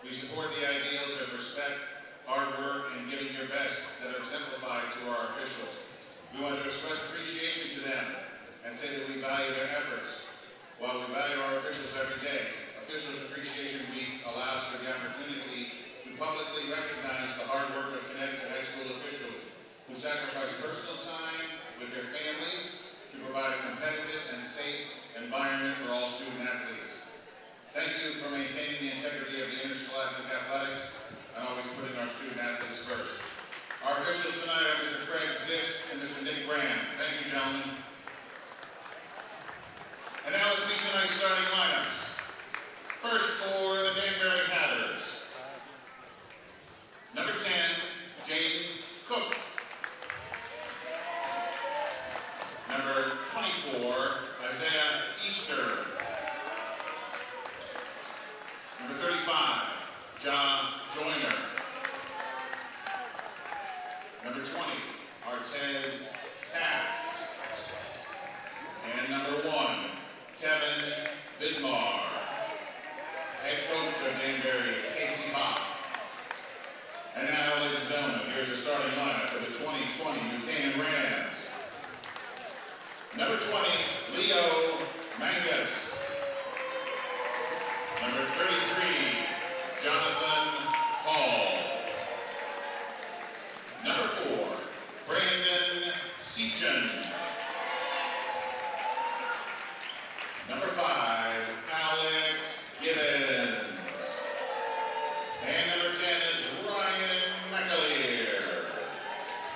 We support the ideals of respect, hard work, and giving your best that are exemplified to our officials. We want to express appreciation to them and say that we value their efforts. While we value our officials every day, Officials Appreciation Week allows for the opportunity to publicly recognize the hard work of Connecticut high school officials who sacrifice personal time with their families to provide a competitive and safe environment for all student athletes. Thank you for maintaining the integrity of the interscholastic athletics and always putting our student athletes first. Our officials tonight are Mr. Craig Zisk and Mr. Nick Graham. Thank you, gentlemen. And now let's meet tonight's starting lineups. First for the Danbury Hatters. Number 10, Jaden Cook. Number 24, Isaiah Easter. Number 35, John Joyner. Number 20, Artez Taft. And number 1, Kevin Vidmar. Head coach of Danbury is Casey Bach. And now, ladies and gentlemen, here's the starting lineup for the 2020 New Canaan Rams. Number 20, Leo Mangus. Number 33, Jonathan Hall. Number 4, Brandon Seachin. Number 5, Alex Gibbons. And number 10 is Ryan McAleer.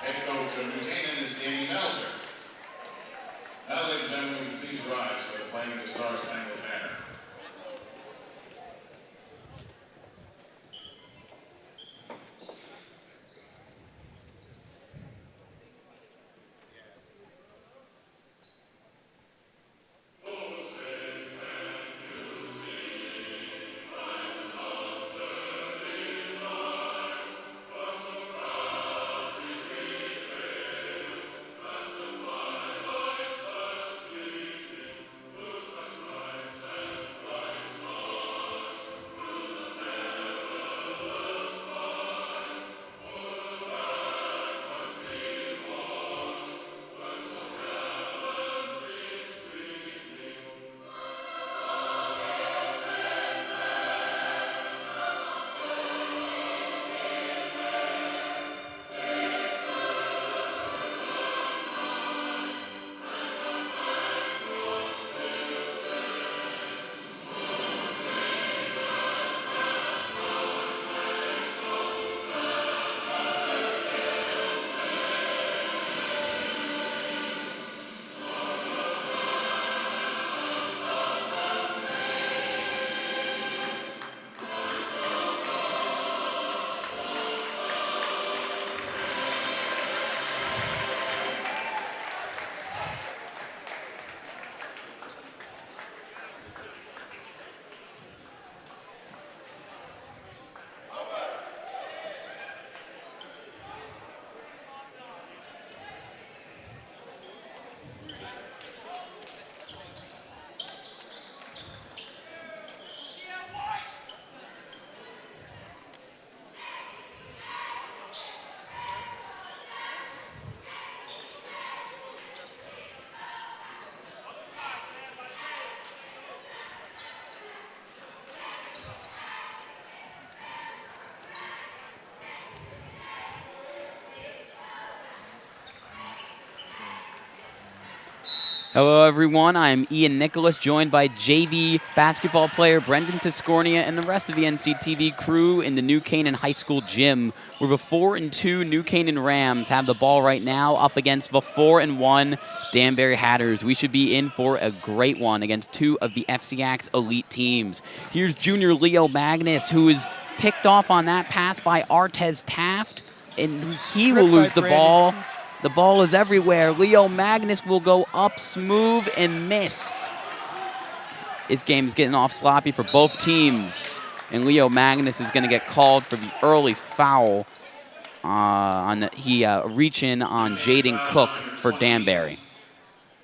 Head coach of New Canaan is Danny Melzer. Now, ladies and gentlemen, would you please rise for the playing of the Star Spangled Banner. Hello, everyone. I am Ian Nicholas, joined by JV basketball player Brendan Tiscornia and the rest of the NCTV crew in the New Canaan High School gym, where the 4-2 New Canaan Rams have the ball right now up against the 4-1 Danbury Hatters. We should be in for a great one against two of the FCAC's elite teams. Here's junior Leo Magnus, who is picked off on that pass by Artez Taft, and he will lose the ball. The ball is everywhere. Leo Magnus will go up smooth and miss. This game is getting off sloppy for both teams. And Leo Magnus is going to get called for the early foul. He reach in on Jaden Cook for Danbury.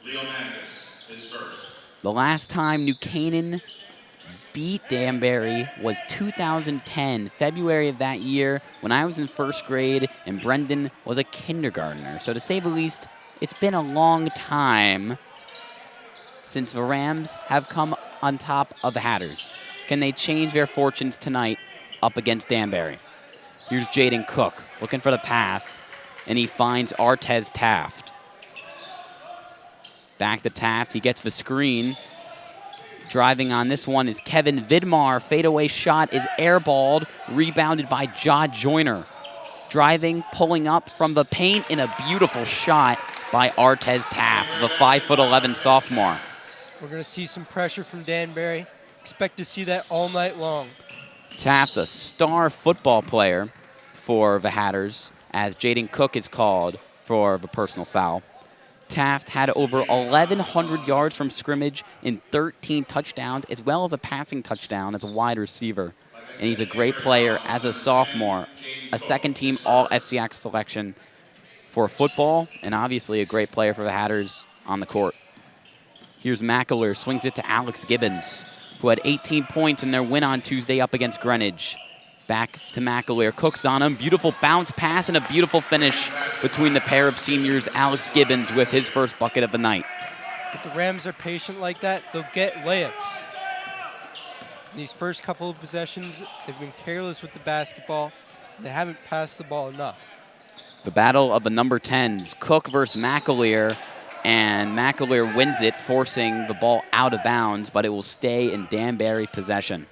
Leo Magnus is first. The last time New Canaan beat Danbury was 2010, February of that year, when I was in first grade and Brendan was a kindergartner. So to say the least, it's been a long time since the Rams have come on top of the Hatters. Can they change their fortunes tonight up against Danbury? Here's Jaden Cook looking for the pass, and he finds Artez Taft. Back to Taft, he gets the screen. Driving on this one is Kevin Vidmar. Fadeaway shot is airballed, rebounded by Ja Joyner. Driving, pulling up from the paint in a beautiful shot by Artez Taft, the 5'11" sophomore. We're going to see some pressure from Danbury. Expect to see that all night long. Taft, a star football player for the Hatters, as Jaden Cook is called for the personal foul. Taft had over 1,100 yards from scrimmage in 13 touchdowns, as well as a passing touchdown as a wide receiver. And he's a great player as a sophomore, a second-team All-FCX selection for football, and obviously a great player for the Hatters on the court. Here's McAleer, swings it to Alex Gibbons, who had 18 points in their win on Tuesday up against Greenwich. Back to McAleer, Cooks on him. Beautiful bounce pass and a beautiful finish between the pair of seniors. Alex Gibbons with his first bucket of the night. If the Rams are patient like that, they'll get layups. In these first couple of possessions, they've been careless with the basketball, and they haven't passed the ball enough. The battle of the number 10s, Cook versus McAleer, and McAleer wins it, forcing the ball out of bounds, but it will stay in Danbury possession.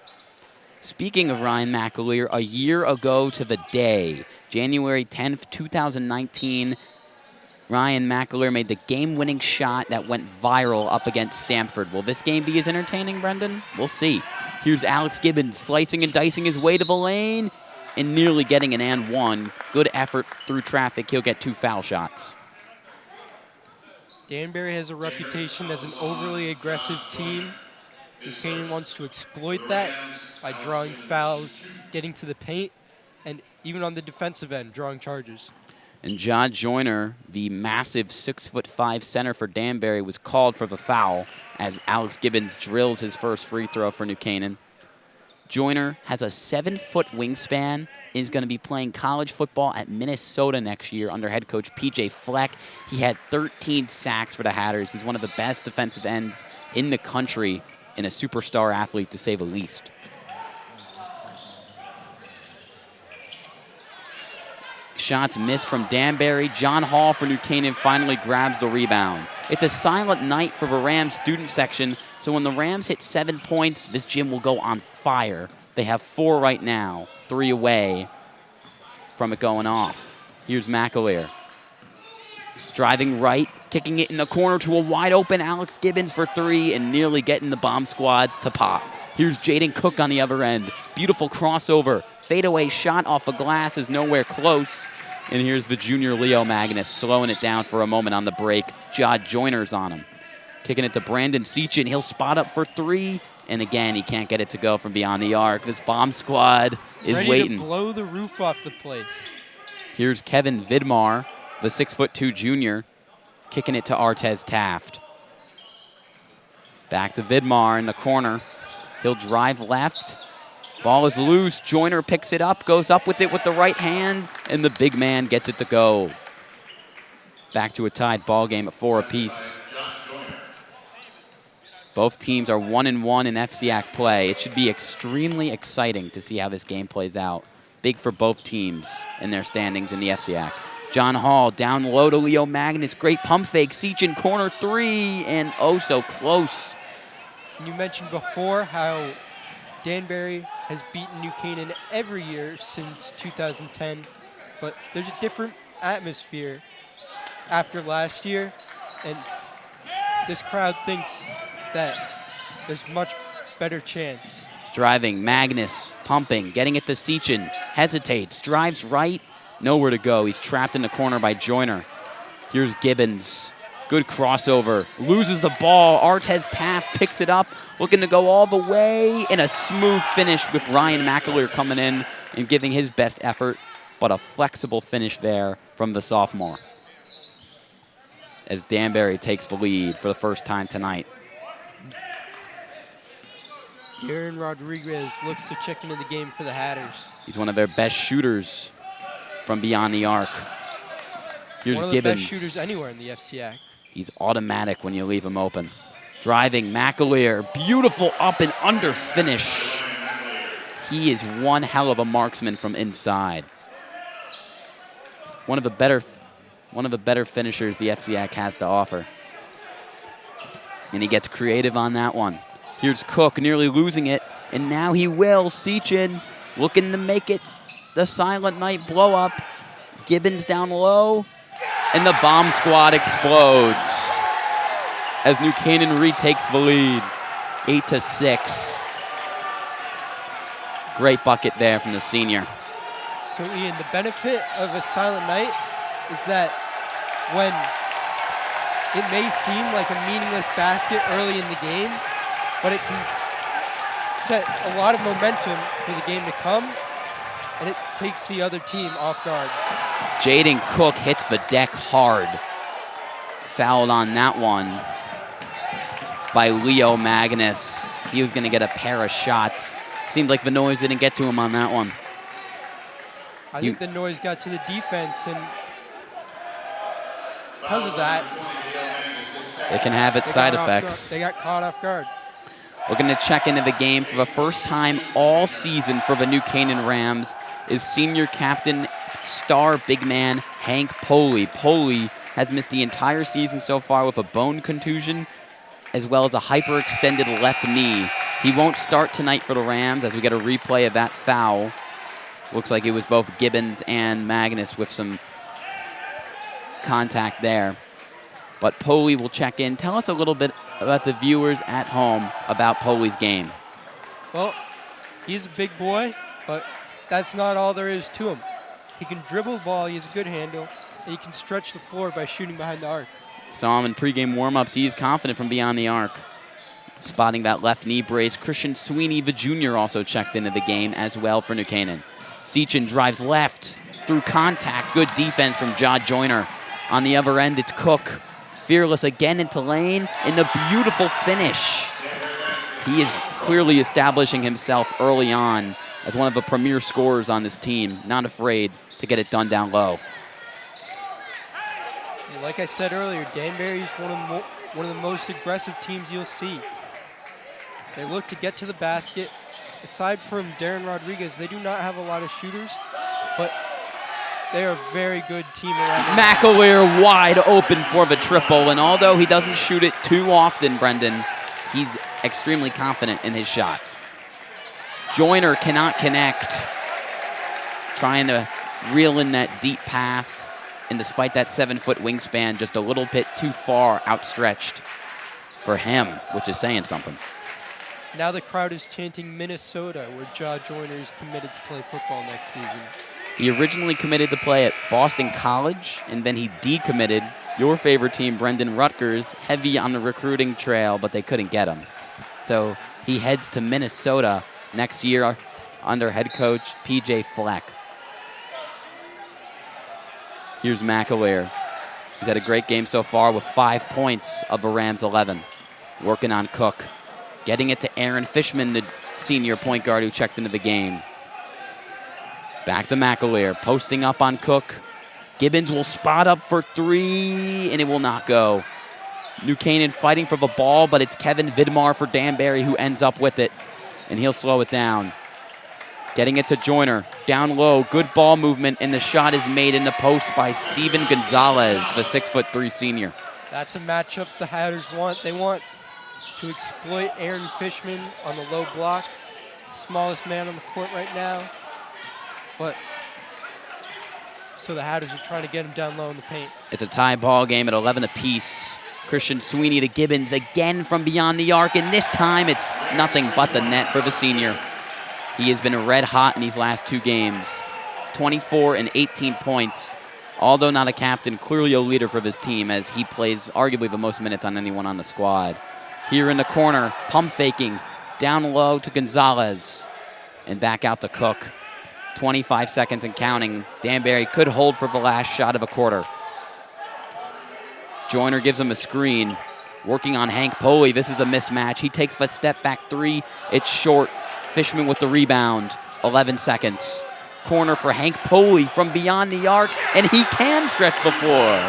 Speaking of Ryan McAleer, a year ago to the day, January 10th, 2019, Ryan McAleer made the game-winning shot that went viral up against Stanford. Will this game be as entertaining, Brendan? We'll see. Here's Alex Gibbons slicing and dicing his way to the lane and nearly getting an and one. Good effort through traffic. He'll get 2 foul shots. Danbury has a reputation as an overly aggressive team. Canaan wants to exploit that by drawing fouls, getting to the paint, and even on the defensive end, drawing charges. And Ja Joyner, the massive 6'5" center for Danbury, was called for the foul as Alex Gibbons drills his first free throw for New Canaan. Joyner has a 7-foot wingspan and is going to be playing college football at Minnesota next year under head coach P.J. Fleck. He had 13 sacks for the Hatters. He's one of the best defensive ends in the country and a superstar athlete, to say the least. Shots missed from Danbury. John Hall for New Canaan finally grabs the rebound. It's a silent night for the Rams student section, so when the Rams hit 7 points, this gym will go on fire. They have 4 right now, 3 away from it going off. Here's McAleer. Driving right, kicking it in the corner to a wide-open Alex Gibbons for 3 and nearly getting the bomb squad to pop. Here's Jaden Cook on the other end. Beautiful crossover. Fadeaway shot off a glass is nowhere close. And here's the junior Leo Magnus slowing it down for a moment on the break. Ja Joyner's on him. Kicking it to Brandon Seachin. He'll spot up for 3. And again, he can't get it to go from beyond the arc. This bomb squad is ready waiting. to blow the roof off the place. Here's Kevin Vidmar, the 6'2" junior, kicking it to Artez Taft. Back to Vidmar in the corner. He'll drive left. Ball is loose. Joyner picks it up, goes up with it with the right hand, and the big man gets it to go. Back to a tied ball game at 4 apiece. Both teams are 1-1 in FCAC play. It should be extremely exciting to see how this game plays out. Big for both teams in their standings in the FCAC. John Hall down low to Leo Magnus. Great pump fake. Seachin corner 3, and oh so close. You mentioned before how Danbury has beaten New Canaan every year since 2010, but there's a different atmosphere after last year, and this crowd thinks that there's much better chance. Driving, Magnus, pumping, getting it to Seachin, hesitates, drives right, nowhere to go. He's trapped in the corner by Joyner. Here's Gibbons. Good crossover. Loses the ball. Artez Taft picks it up, looking to go all the way, and a smooth finish with Ryan McAleer coming in and giving his best effort, but a flexible finish there from the sophomore as Danbury takes the lead for the first time tonight. Darren Rodriguez looks to check into the game for the Hatters. He's one of their best shooters from beyond the arc. Here's One of Gibbons. the best shooters anywhere in the FCA. He's automatic when you leave him open. Driving, McAleer, beautiful up and under finish. He is one hell of a marksman from inside. One of the better finishers the FCAC has to offer. And he gets creative on that one. Here's Cook nearly losing it, and now he will. Sechin looking to make it the Silent Night blow up. Gibbons down low, and the bomb squad explodes as New Canaan retakes the lead, 8-6. Great bucket there from the senior. So Ian, the benefit of a Silent Night is that when it may seem like a meaningless basket early in the game, but it can set a lot of momentum for the game to come, and it takes the other team off guard. Jaden Cook hits the deck hard. Fouled on that one by Leo Magnus. He was going to get a pair of shots. Seemed like the noise didn't get to him on that one. I think the noise got to the defense, and because of that, it can have its side effects. They got caught off guard. We're going to check into the game for the first time all season for the New Canaan Rams is senior captain, star big man, Hank Poley. Poley has missed the entire season so far with a bone contusion as well as a hyperextended left knee. He won't start tonight for the Rams as we get a replay of that foul. Looks like it was both Gibbons and Magnus with some contact there. But Poley will check in. Tell us a little bit about the viewers at home about Poley's game. Well, he's a big boy, but that's not all there is to him. He can dribble the ball, he has a good handle, and he can stretch the floor by shooting behind the arc. Saw him in pregame warm-ups. He is confident from beyond the arc. Spotting that left knee brace. Christian Sweeney, the junior, also checked into the game as well for New Canaan. Sechin drives left through contact. Good defense from Ja Joyner. On the other end, it's Cook. Fearless again into lane, and the beautiful finish. He is clearly establishing himself early on as one of the premier scorers on this team, not afraid to get it done down low. And like I said earlier, Danbury is one of the most aggressive teams you'll see. They look to get to the basket. Aside from Darren Rodriguez, they do not have a lot of shooters, but they are a very good team around. McAleer wide open for the triple, and although he doesn't shoot it too often, Brendan, he's extremely confident in his shot. Joyner cannot connect. Trying to reel in that deep pass, and despite that 7-foot wingspan, just a little bit too far outstretched for him, which is saying something. Now the crowd is chanting Minnesota, where Ja Joyner is committed to play football next season. He originally committed to play at Boston College, and then he decommitted. Your favorite team, Brendan Rutgers, heavy on the recruiting trail, but they couldn't get him. So he heads to Minnesota next year under head coach P.J. Fleck. Here's McAleer. He's had a great game so far with 5 points of the Rams' 11. Working on Cook. Getting it to Aaron Fishman, the senior point guard who checked into the game. Back to McAleer, posting up on Cook. Gibbons will spot up for three, and it will not go. New Canaan fighting for the ball, but it's Kevin Vidmar for Danbury who ends up with it, and he'll slow it down. Getting it to Joyner, down low, good ball movement, and the shot is made in the post by Steven Gonzalez, the 6'3" senior. That's a matchup the Hatters want. They want to exploit Aaron Fishman on the low block, smallest man on the court right now. But so the Hatters are trying to get him down low in the paint. It's a tie ball game at 11 apiece. Christian Sweeney to Gibbons again from beyond the arc, and this time it's nothing but the net for the senior. He has been red hot in these last 2 games. 24 and 18 points. Although not a captain, clearly a leader for his team as he plays arguably the most minutes on anyone on the squad. Here in the corner, pump faking, down low to Gonzalez, and back out to Cook. 25 seconds and counting. Danbury could hold for the last shot of a quarter. Joyner gives him a screen. working on Hank Poley. This is a mismatch. He takes a step back three. It's short. Fishman with the rebound. 11 seconds. Corner for Hank Poley from beyond the arc, and he can stretch the floor.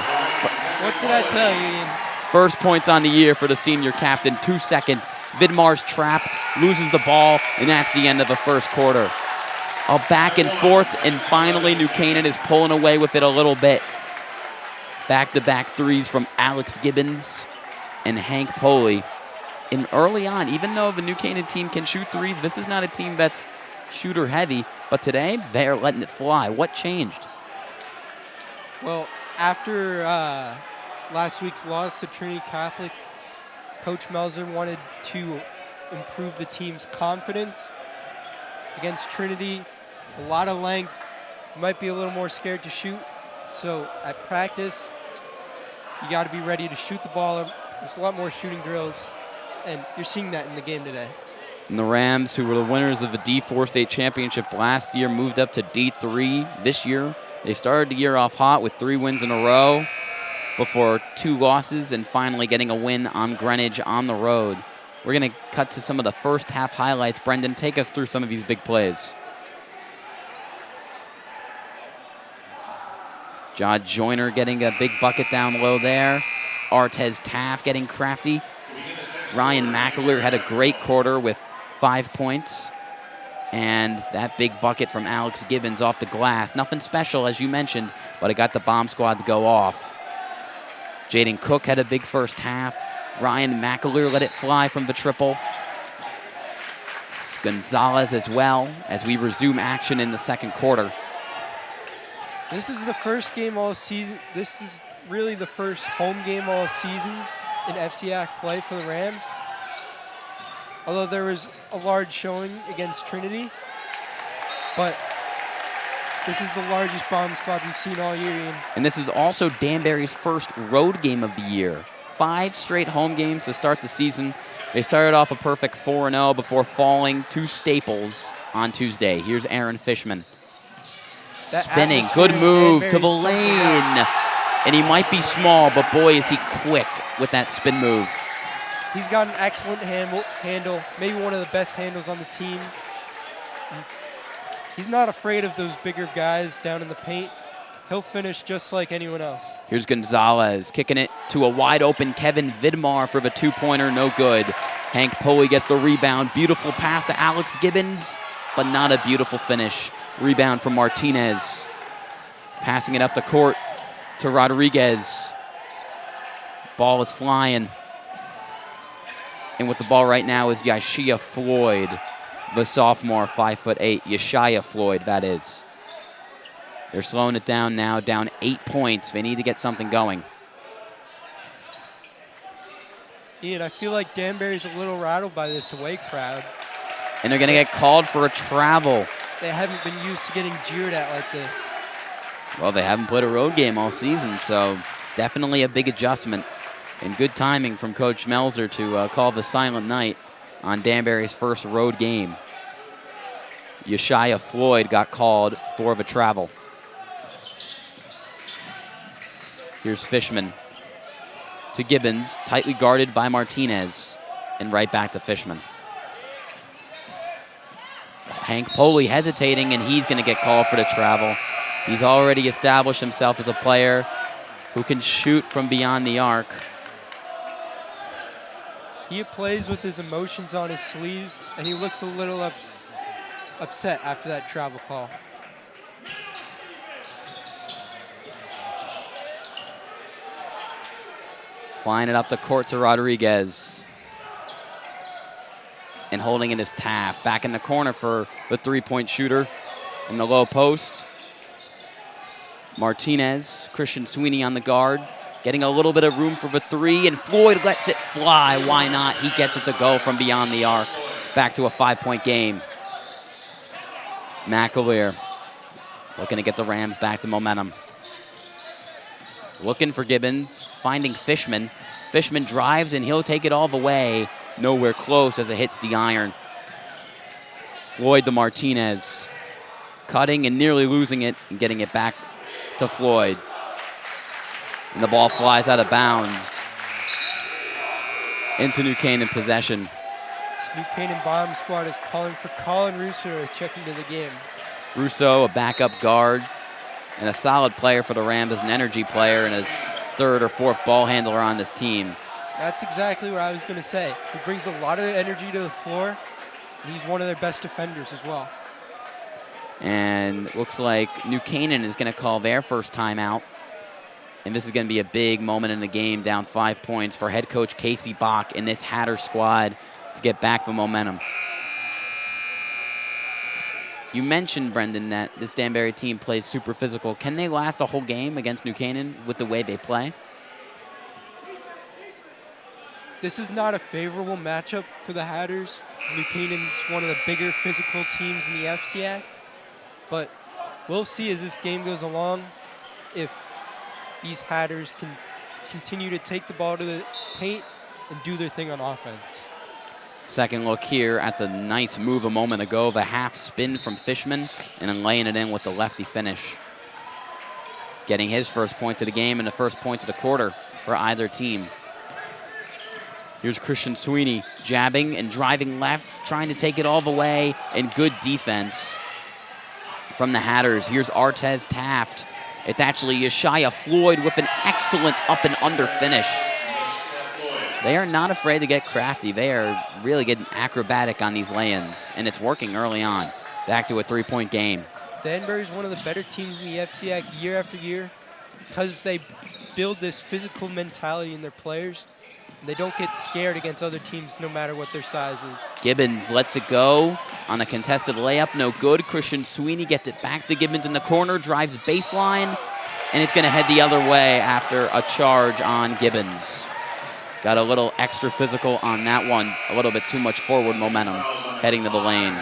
What did I tell you, Ian? First points on the year for the senior captain. 2 seconds. Vidmar's trapped, loses the ball, and that's the end of the first quarter. A back and forth, and finally New Canaan is pulling away with it a little bit. Back-to-back threes from Alex Gibbons and Hank Poley. And early on, even though the New Canaan team can shoot threes, this is not a team that's shooter heavy, but today they are letting it fly. What changed? Well, after last week's loss to Trinity Catholic, Coach Melzer wanted to improve the team's confidence against Trinity. A lot of length, might be a little more scared to shoot. So at practice, you got to be ready to shoot the ball. There's a lot more shooting drills, and you're seeing that in the game today. And the Rams, who were the winners of the D4 state championship last year, moved up to D3 this year. They started the year off hot with 3 wins in a row before 2 losses and finally getting a win on Greenwich on the road. We're going to cut to some of the first half highlights. Brendan, take us through some of these big plays. John Joyner getting a big bucket down low there. Artez Taft getting crafty. Ryan McAleer had a great quarter with 5 points. And that big bucket from Alex Gibbons off the glass. Nothing special, as you mentioned, but it got the bomb squad to go off. Jaden Cook had a big first half. Ryan McAleer let it fly from the triple. Gonzalez as well as we resume action in the second quarter. This is the first game all season. This is really the first home game all season in FCAC play for the Rams. Although there was a large showing against Trinity, but this is the largest bomb squad we've seen all year, Ian. And this is also Danbury's first road game of the year. 5 straight home games to start the season. They started off a perfect 4-0 before falling to Staples on Tuesday. Here's Aaron Fishman. Spinning, good move to the lane. And he might be small, but boy, is he quick with that spin move. He's got an excellent handle, maybe one of the best handles on the team. He's not afraid of those bigger guys down in the paint. He'll finish just like anyone else. Here's Gonzalez kicking it to a wide open Kevin Vidmar for the 2-pointer, no good. Hank Poley gets the rebound. Beautiful pass to Alex Gibbons, but not a beautiful finish. Rebound from Martinez. Passing it up the court to Rodriguez. Ball is flying. And with the ball right now is Yeshia Floyd, the sophomore, 5'8". Yeshia Floyd, that is. They're slowing it down now, down 8 points. They need to get something going. Ian, I feel like Danbury's a little rattled by this away crowd. And they're going to get called for a travel. They haven't been used to getting jeered at like this. Well, they haven't played a road game all season, so definitely a big adjustment. And good timing from Coach Melzer to call the silent night on Danbury's first road game. Yeshia Floyd got called for the travel. Here's Fishman to Gibbons, tightly guarded by Martinez, and right back to Fishman. Hank Poley hesitating, and he's going to get called for the travel. He's already established himself as a player who can shoot from beyond the arc. He plays with his emotions on his sleeves, and he looks a little upset after that travel call. Flying it up the court to Rodriguez. And holding it is Taft. Back in the corner for the three-point shooter in the low post. Martinez, Christian Sweeney on the guard. Getting a little bit of room for the three, and Floyd lets it fly. Why not? He gets it to go from beyond the arc. Back to a 5-point game. McAleer looking to get the Rams back to momentum. Looking for Gibbons, finding Fishman. Fishman drives, and he'll take it all the way. Nowhere close as it hits the iron. Floyd to Martinez. Cutting and nearly losing it and getting it back to Floyd. And the ball flies out of bounds. into New Canaan possession. This New Canaan bomb squad is calling for Colin Russo to check into the game. Russo, a backup guard, and a solid player for the Rams as an energy player and a third or fourth ball handler on this team. That's exactly what I was going to say. He brings a lot of energy to the floor, and he's one of their best defenders as well. And looks like New Canaan is going to call their first timeout. And this is going to be a big moment in the game, down 5 points for head coach Casey Bach and this Hatter squad to get back the momentum. You mentioned, Brendan, that this Danbury team plays super physical. Can they last a whole game against New Canaan with the way they play? This is not a favorable matchup for the Hatters. New Canaan's one of the bigger physical teams in the FCAC. But we'll see as this game goes along if these Hatters can continue to take the ball to the paint and do their thing on offense. Second look here at the nice move a moment ago, the half spin from Fishman, and then laying it in with the lefty finish. Getting his first point of the game and the first point of the quarter for either team. Here's Christian Sweeney jabbing and driving left, trying to take it all the way, and good defense from the Hatters. Here's Artez Taft. It's actually Yeshaya Floyd with an excellent up and under finish. They are not afraid to get crafty. They are really getting acrobatic on these lay-ins, and it's working early on. Back to a three-point game. Danbury is one of the better teams in the FCAC year after year because they build this physical mentality in their players. They don't get scared against other teams no matter what their size is. Gibbons lets it go on a contested layup. No good. Christian Sweeney gets it back to Gibbons in the corner, drives baseline, and it's going to head the other way after a charge on Gibbons. Got a little extra physical on that one. A little bit too much forward momentum heading to the lane.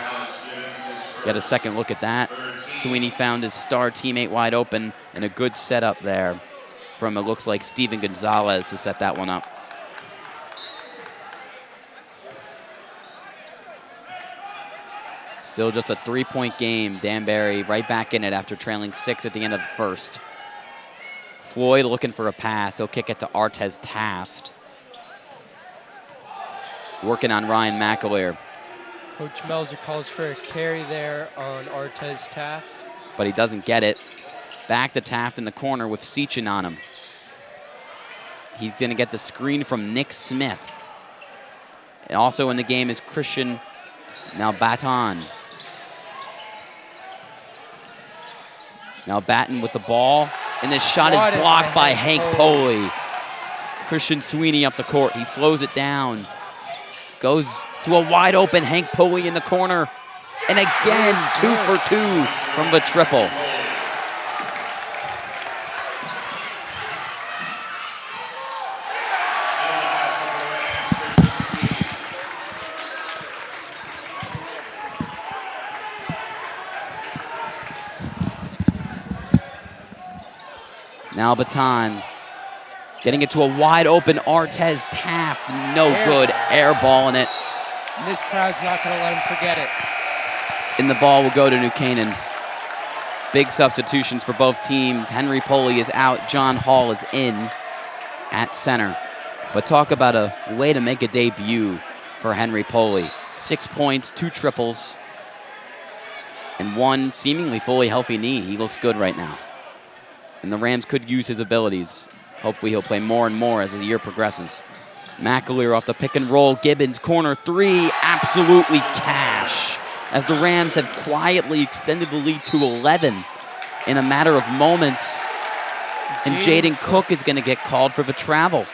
Get a second look at that. Sweeney found his star teammate wide open, and a good setup there from, it looks like, Steven Gonzalez to set that one up. Still just a three-point game. Danbury right back in it after trailing 6 at the end of the first. Floyd looking for a pass. He'll kick it to Artez Taft. Working on Ryan McAleer. Coach Melzer calls for a carry there on Artez Taft. But he doesn't get it. Back to Taft in the corner with Sechin on him. He's going to get the screen from Nick Smith. And also in the game is Christian now Baton. Now Batten with the ball, and this shot is blocked by Hank Poley. Christian Sweeney up the court. He slows it down. Goes to a wide open Hank Poley in the corner. And again, 2 for 2 from the triple. Now Baton getting it to a wide open Artez Taft. No good. Airballing it. And this crowd's not going to let him forget it. And the ball will go to New Canaan. Big substitutions for both teams. Henry Poley is out. John Hall is in at center. But talk about a way to make a debut for Henry Poley. 6 points, 2 triples, and one seemingly fully healthy knee. He looks good right now. And the Rams could use his abilities. Hopefully he'll play more and more as the year progresses. McAleer off the pick and roll. Gibbons, corner 3, absolutely cash. As the Rams had quietly extended the lead to 11 in a matter of moments. And Jaden Cook is going to get called for the travel.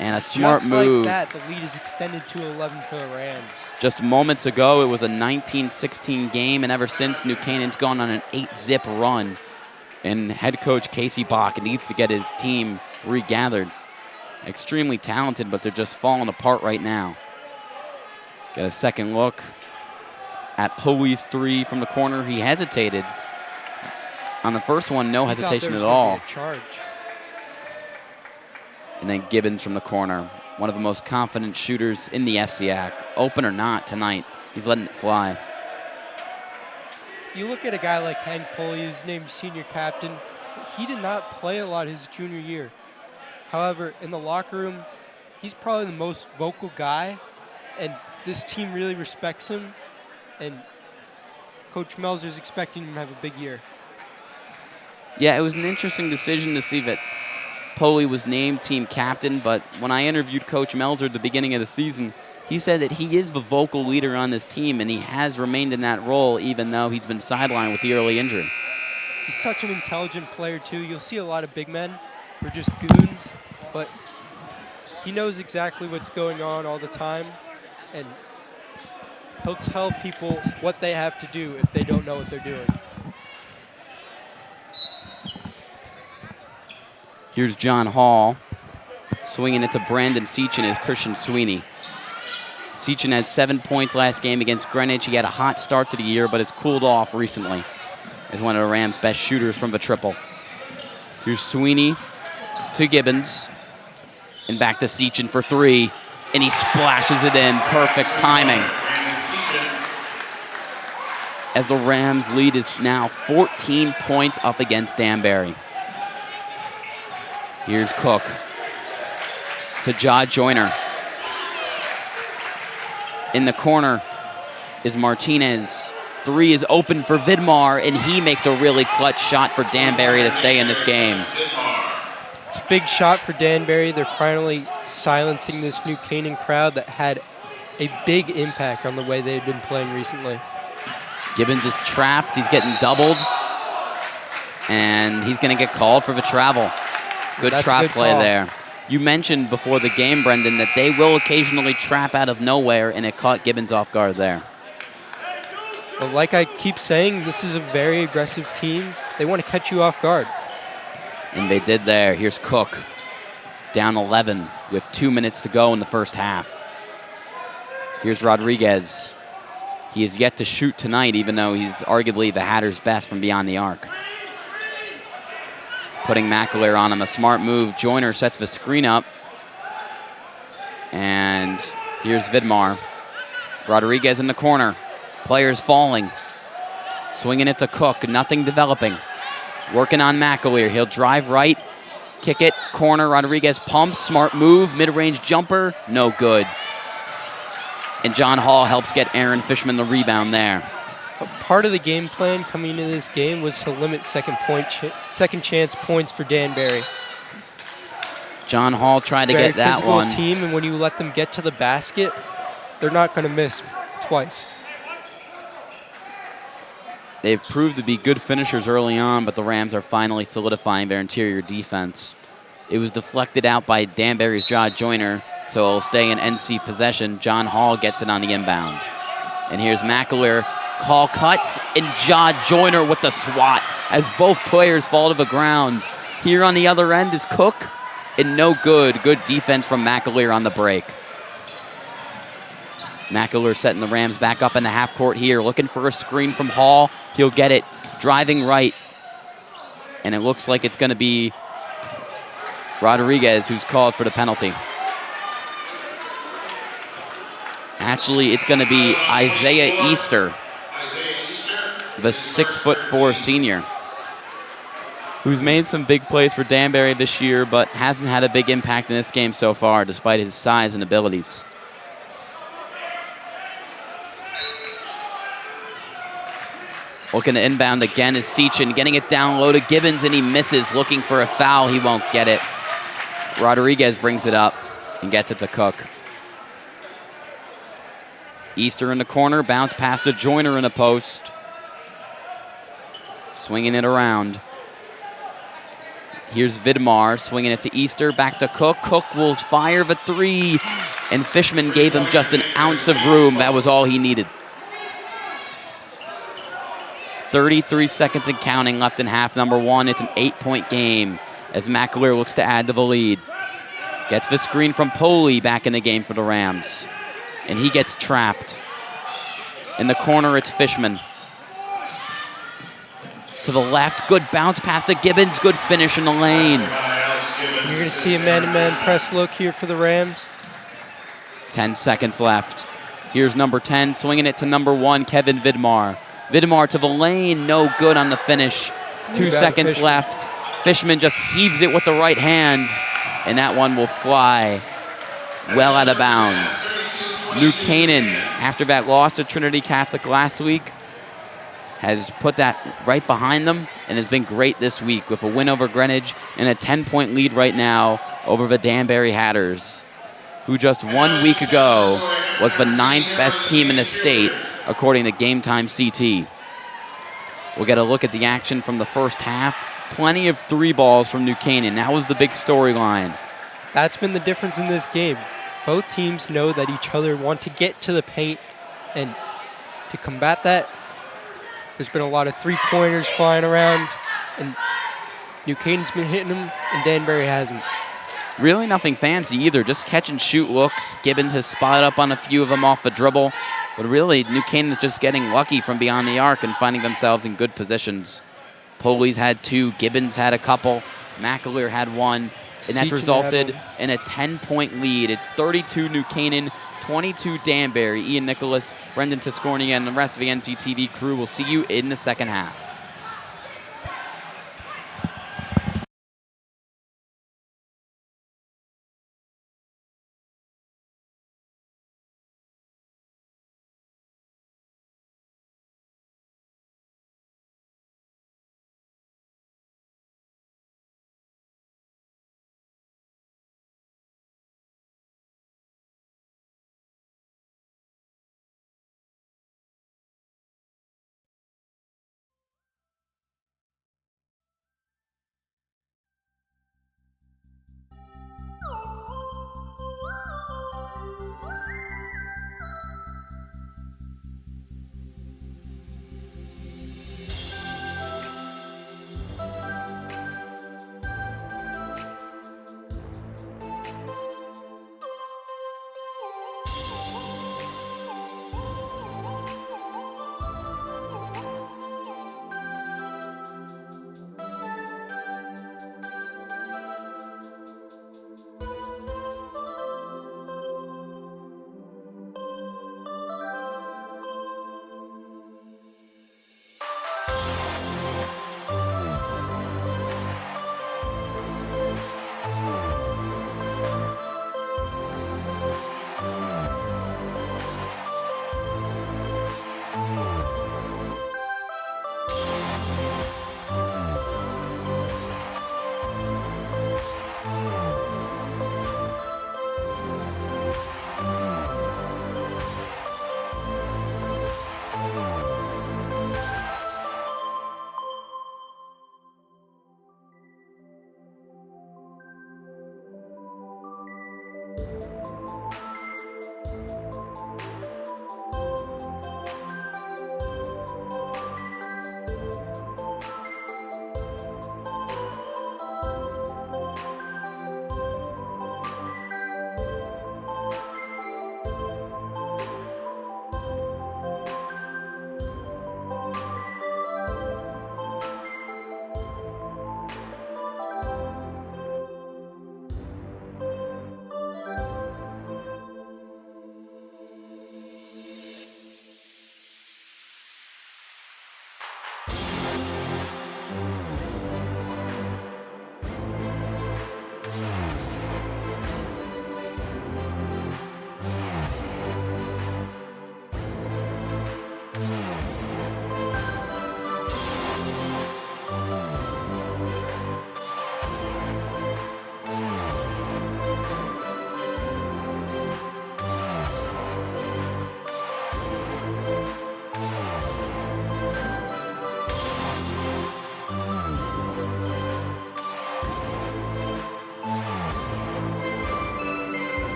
And a smart move. Just like that, the lead is extended to 11 for the Rams. Just moments ago, it was a 19-16 game, and ever since, New Canaan's gone on an 8-zip run. And head coach Casey Bach needs to get his team regathered. Extremely talented, but they're just falling apart right now. Get a second look at Poley's 3 from the corner. He hesitated. On the first one, no hesitation at all. Charge. And then Gibbons from the corner. One of the most confident shooters in the FCAC. Open or not tonight, he's letting it fly. You look at a guy like Hank Poley, who's named senior captain. He did not play a lot his junior year. However, in the locker room, he's probably the most vocal guy, and this team really respects him, and Coach Melzer's expecting him to have a big year. Yeah, it was an interesting decision to see that Poli was named team captain, but when I interviewed Coach Melzer at the beginning of the season, he said that he is the vocal leader on this team, and he has remained in that role even though he's been sidelined with the early injury. He's such an intelligent player, too. You'll see a lot of big men who are just goons, but he knows exactly what's going on all the time, and he'll tell people what they have to do if they don't know what they're doing. Here's John Hall swinging it to Brandon Seachin as Christian Sweeney. Seachin had 7 points last game against Greenwich. He had a hot start to the year, but has cooled off recently as one of the Rams' best shooters from the triple. Here's Sweeney to Gibbons, and back to Seachin for three, and he splashes it in. Perfect timing. As the Rams' lead is now 14 points up against Danbury. Here's Cook to Ja Joyner. In the corner is Martinez. Three is open for Vidmar, and he makes a really clutch shot for Danbury to stay in this game. It's a big shot for Danbury. They're finally silencing this New Canaan crowd that had a big impact on the way they've been playing recently. Gibbons is trapped. He's getting doubled, and he's going to get called for the travel. Good trap play there. You mentioned before the game, Brendan, that they will occasionally trap out of nowhere, and it caught Gibbons off guard there. Well, like I keep saying, this is a very aggressive team. They want to catch you off guard. And they did there. Here's Cook, down 11 with 2 minutes to go in the first half. Here's Rodriguez. He is yet to shoot tonight, even though he's arguably the Hatters' best from beyond the arc. Putting McAleer on him, a smart move. Joyner sets the screen up. And here's Vidmar. Rodriguez in the corner. Players falling. Swinging it to Cook, nothing developing. Working on McAleer. He'll drive right, kick it, corner. Rodriguez pumps, smart move, mid-range jumper, no good. And John Hall helps get Aaron Fishman the rebound there. Part of the game plan coming into this game was to limit second chance points for Danbury. John Hall tried to get that one. Very physical team, and when you let them get to the basket, they're not going to miss twice. They've proved to be good finishers early on, but the Rams are finally solidifying their interior defense. It was deflected out by Danbury's Ja Joyner, so it'll stay in NC possession. John Hall gets it on the inbound. And here's McAleer. Call cuts, and Ja Joyner with the swat as both players fall to the ground. Here on the other end is Cook, and no good. Good defense from McAleer on the break. McAleer setting the Rams back up in the half court here, looking for a screen from Hall. He'll get it, driving right. And it looks like it's going to be Rodriguez who's called for the penalty. Actually, it's going to be Isaiah Easter, the 6'4" senior, who's made some big plays for Danbury this year, but hasn't had a big impact in this game so far, despite his size and abilities. Looking to inbound again is Seachin, getting it down low to Gibbons, and he misses, looking for a foul. He won't get it. Rodriguez brings it up and gets it to Cook. Easter in the corner, bounce pass to Joyner in the post. Swinging it around. Here's Vidmar, swinging it to Easter, back to Cook. Cook will fire the three, and Fishman gave him just an ounce of room. That was all he needed. 33 seconds and counting left in half number one. It's an 8-point game as McAleer looks to add to the lead. Gets the screen from Poli back in the game for the Rams. And he gets trapped. In the corner, it's Fishman. To the left, good bounce pass to Gibbons, good finish in the lane. You're going to see a man-to-man press look here for the Rams. 10 seconds left. Here's number 10, swinging it to number 1, Kevin Vidmar. Vidmar to the lane, no good on the finish. 2 seconds left. Fishman just heaves it with the right hand, and that one will fly well out of bounds. New Canaan, after that loss to Trinity Catholic last week, has put that right behind them and has been great this week with a win over Greenwich and a 10-point lead right now over the Danbury Hatters, who just 1 week ago was the 9th best team in the state, according to Game Time CT. We'll get a look at the action from the first half. Plenty of 3 balls from New Canaan. That was the big storyline. That's been the difference in this game. Both teams know that each other want to get to the paint, and to combat that, there's been a lot of 3-pointers flying around, and New Canaan's been hitting them, and Danbury hasn't. Really nothing fancy either, just catch and shoot looks. Gibbons has spotted up on a few of them off the dribble, but really New Canaan is just getting lucky from beyond the arc and finding themselves in good positions. Poley's had 2, Gibbons had a couple, McAleer had 1, and that's resulted in a 10-point lead. It's 32 New Canaan, 22 Danbury. Ian Nicholas, Brendan Tiscornia, and the rest of the NCTV crew will see you in the second half.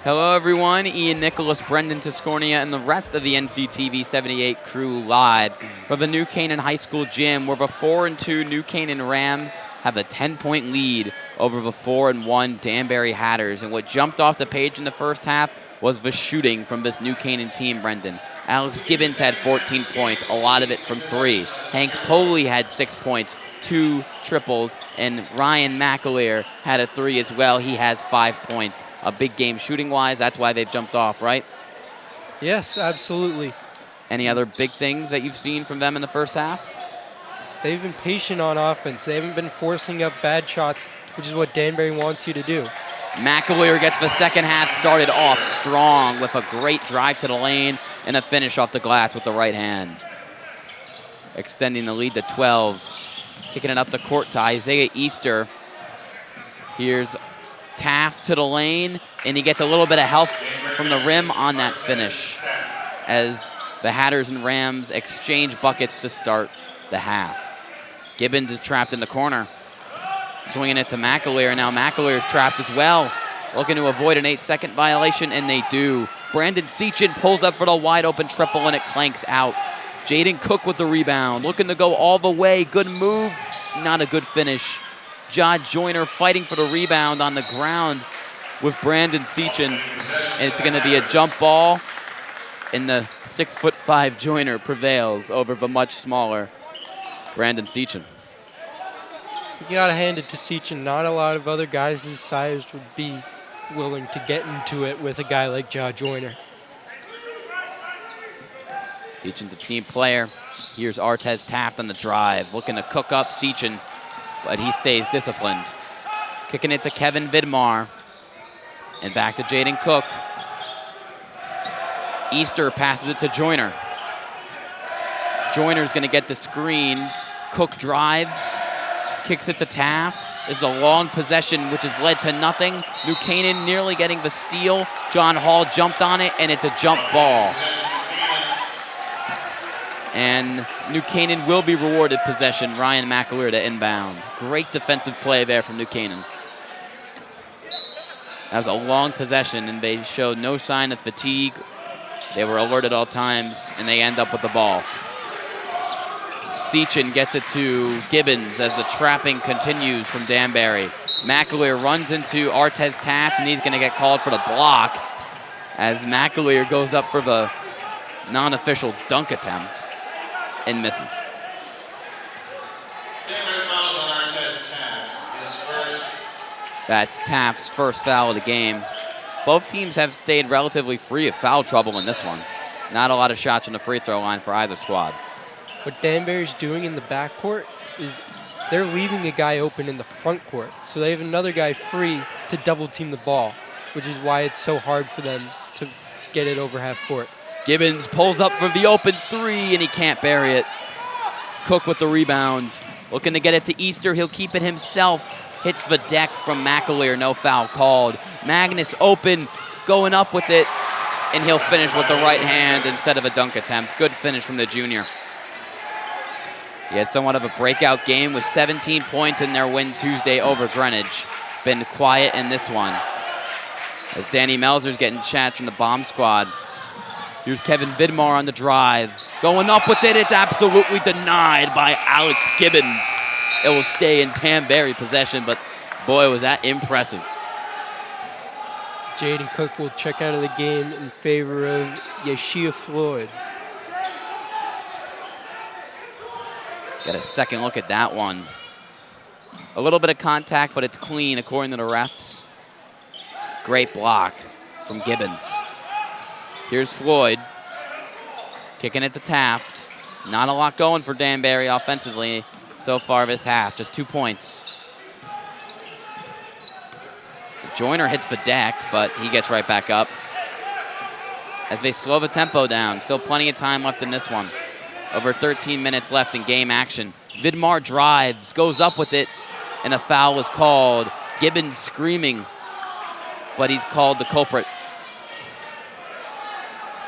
Hello, everyone. Ian Nicholas, Brendan Tiscornia, and the rest of the NCTV 78 crew live from the New Canaan High School gym, where the 4-2 New Canaan Rams have a 10-point lead over the 4-1 Danbury Hatters. And what jumped off the page in the first half was the shooting from this New Canaan team, Brendan. Alex Gibbons had 14 points, a lot of it from 3. Hank Poley had 6 points, 2 triples, and Ryan McAleer had a 3 as well. He has 5 points. A big game shooting-wise. That's why they've jumped off, right? Yes, absolutely. Any other big things that you've seen from them in the first half? They've been patient on offense. They haven't been forcing up bad shots, which is what Danbury wants you to do. McAleer gets the second half started off strong with a great drive to the lane and a finish off the glass with the right hand. Extending the lead to 12. Kicking it up the court to Isaiah Easter. Here's Taft to the lane, and he gets a little bit of help from the rim on that finish as the Hatters and Rams exchange buckets to start the half. Gibbons is trapped in the corner. Swinging it to McAleer. Now McAleer's trapped as well. Looking to avoid an 8-second violation, and they do. Brandon Sechin pulls up for the wide open triple, and it clanks out. Jaden Cook with the rebound. Looking to go all the way. Good move. Not a good finish. Ja Joyner fighting for the rebound on the ground with Brandon Sechin. And it's going to be a jump ball. And the 6'5" Joyner prevails over the much smaller Brandon Sechin. You got to hand it to Sechin. Not a lot of other guys his size would be willing to get into it with a guy like Ja Joyner. Sechin's a team player. Here's Artez Taft on the drive. Looking to cook up Sechin, but he stays disciplined. Kicking it to Kevin Vidmar. And back to Jaden Cook. Easter passes it to Joyner. Joyner's going to get the screen. Cook drives. Kicks it to Taft. This is a long possession, which has led to nothing. New Canaan nearly getting the steal. John Hall jumped on it, and it's a jump ball. And New Canaan will be rewarded possession. Ryan McAleer to inbound. Great defensive play there from New Canaan. That was a long possession, and they showed no sign of fatigue. They were alert at all times, and they end up with the ball. Sechin gets it to Gibbons as the trapping continues from Danbury. McAleer runs into Artez Taft, and he's going to get called for the block as McAleer goes up for the non-official dunk attempt and misses. Danbury fouls on Artez Taft. His first. That's Taft's first foul of the game. Both teams have stayed relatively free of foul trouble in this one. Not a lot of shots on the free throw line for either squad. What Danbury's doing in the backcourt is they're leaving a guy open in the front court. So they have another guy free to double team the ball, which is why it's so hard for them to get it over half court. Gibbons pulls up for the open 3, and he can't bury it. Cook with the rebound. Looking to get it to Easter. He'll keep it himself. Hits the deck from McAleer. No foul called. Magnus open, going up with it, and he'll finish with the right hand instead of a dunk attempt. Good finish from the junior. He had somewhat of a breakout game with 17 points in their win Tuesday over Greenwich. Been quiet in this one. As Danny Melzer's getting chats from the bomb squad. Here's Kevin Vidmar on the drive. Going up with it. It's absolutely denied by Alex Gibbons. It will stay in Danbury possession, but boy, was that impressive. Jaden Cook will check out of the game in favor of Yeshia Floyd. Get a second look at that one. A little bit of contact, but it's clean according to the refs. Great block from Gibbons. Here's Floyd. Kicking it to Taft. Not a lot going for Danbury offensively so far this half. Just 2 points. Joyner hits the deck, but he gets right back up. As they slow the tempo down. Still plenty of time left in this one. Over 13 minutes left in game action. Vidmar drives, goes up with it, and a foul is called. Gibbons screaming, but he's called the culprit.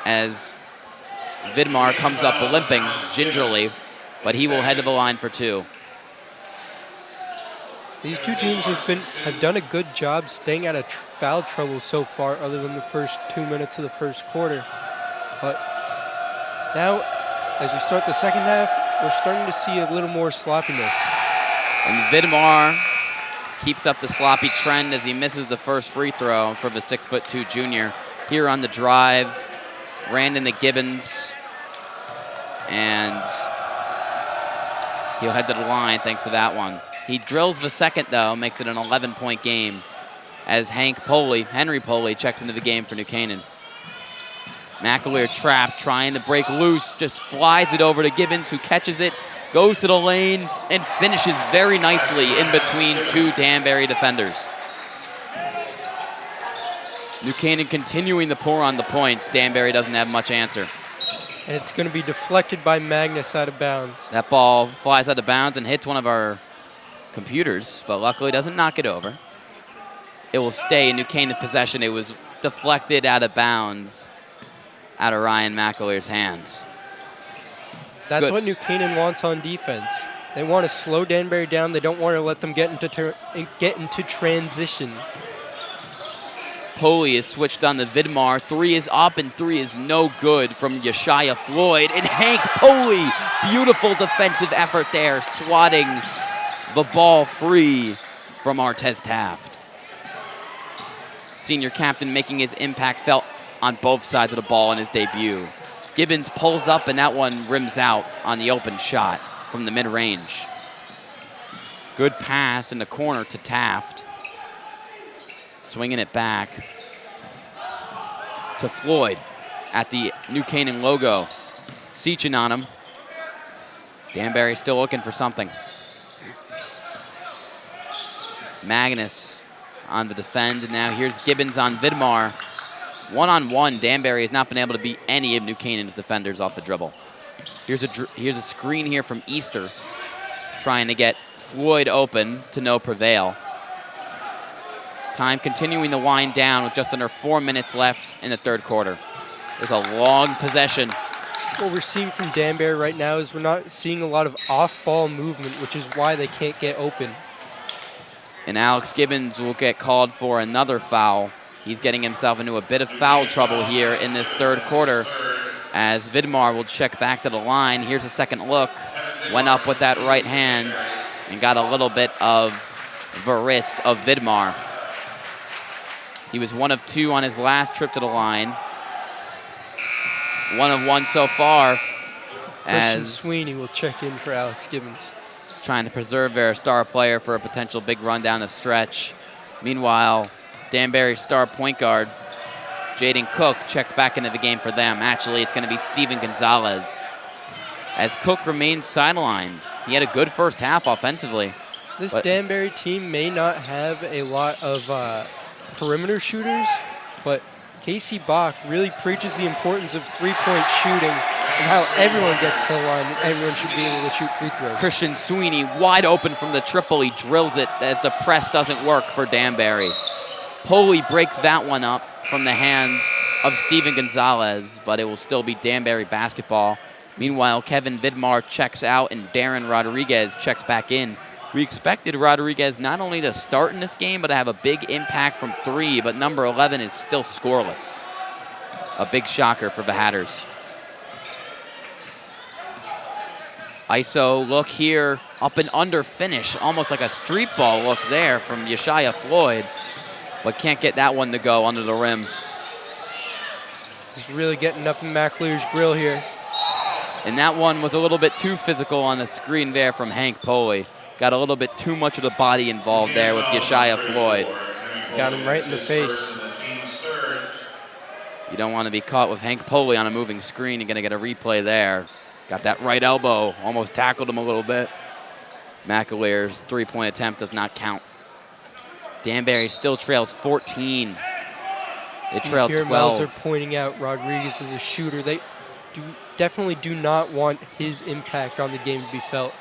As Vidmar comes up limping gingerly, but he will head to the line for 2. These two teams have done a good job staying out of foul trouble so far, other than the first 2 minutes of the first quarter. But now, as we start the second half, we're starting to see a little more sloppiness. And Vidmar keeps up the sloppy trend as he misses the first free throw for the 6'2" junior. Here on the drive, ran into Gibbons, and he'll head to the line thanks to that one. He drills the second, though, makes it an 11-point game as Henry Poley checks into the game for New Canaan. McAleer trapped, trying to break loose, just flies it over to Gibbons, who catches it, goes to the lane, and finishes very nicely in between two Danbury defenders. New Canaan continuing to pour on the points. Danbury doesn't have much answer. And it's going to be deflected by Magnus out of bounds. That ball flies out of bounds and hits one of our computers, but luckily doesn't knock it over. It will stay in New Canaan possession. It was deflected out of bounds out of Ryan McAleer's hands. That's Good. what New Canaan wants on defense. They want to slow Danbury down. They don't want to let them get into transition. Poley is switched on to Vidmar. 3 is up and 3 is no good from Yeshaya Floyd. And Hank Poley, beautiful defensive effort there, swatting the ball free from Artez Taft. Senior captain making his impact felt on both sides of the ball in his debut. Gibbons pulls up, and that one rims out on the open shot from the mid-range. Good pass in the corner to Taft. Swinging it back to Floyd at the New Canaan logo. Seachin on him. Danbury still looking for something. Magnus on the defend. And now here's Gibbons on Vidmar. One-on-one, Danbury has not been able to beat any of New Canaan's defenders off the dribble. Here's a screen here from Easter, trying to get Floyd open to no prevail. Time continuing to wind down with just under 4 minutes left in the third quarter. There's a long possession. What we're seeing from Danbury right now is we're not seeing a lot of off-ball movement, which is why they can't get open. And Alex Gibbons will get called for another foul. He's getting himself into a bit of foul trouble here in this third quarter as Vidmar will check back to the line. Here's a second look. Went up with that right hand and got a little bit of the wrist of Vidmar. He was 1 of 2 on his last trip to the line. 1 of 1 so far. Christian Sweeney will check in for Alex Gibbons. Trying to preserve their star player for a potential big run down the stretch. Meanwhile, Danbury's star point guard, Jaden Cook, checks back into the game for them. Actually, it's going to be Steven Gonzalez as Cook remains sidelined. He had a good first half offensively. This Danbury team may not have a lot of perimeter shooters, but Casey Bach really preaches the importance of three-point shooting and how everyone gets to the line and everyone should be able to shoot free throws. Christian Sweeney wide open from the triple. He drills it as the press doesn't work for Danbury. Poley breaks that one up from the hands of Steven Gonzalez, but it will still be Danbury basketball. Meanwhile, Kevin Vidmar checks out and Darren Rodriguez checks back in. We expected Rodriguez not only to start in this game, but to have a big impact from 3, but number 11 is still scoreless. A big shocker for the Hatters. ISO look here, up and under finish, almost like a street ball look there from Yeshaya Floyd, but can't get that one to go under the rim. He's really getting up in McAleer's grill here. And that one was a little bit too physical on the screen there from Hank Poley. Got a little bit too much of the body involved there with Yeshaya Floyd. Got him right in the face. You don't want to be caught with Hank Poley on a moving screen. You're going to get a replay there. Got that right elbow, almost tackled him a little bit. McAleer's three-point attempt does not count. Danbury still trails 14. They trail 12. Melzer pointing out Rodriguez as a shooter. They definitely do not want his impact on the game to be felt.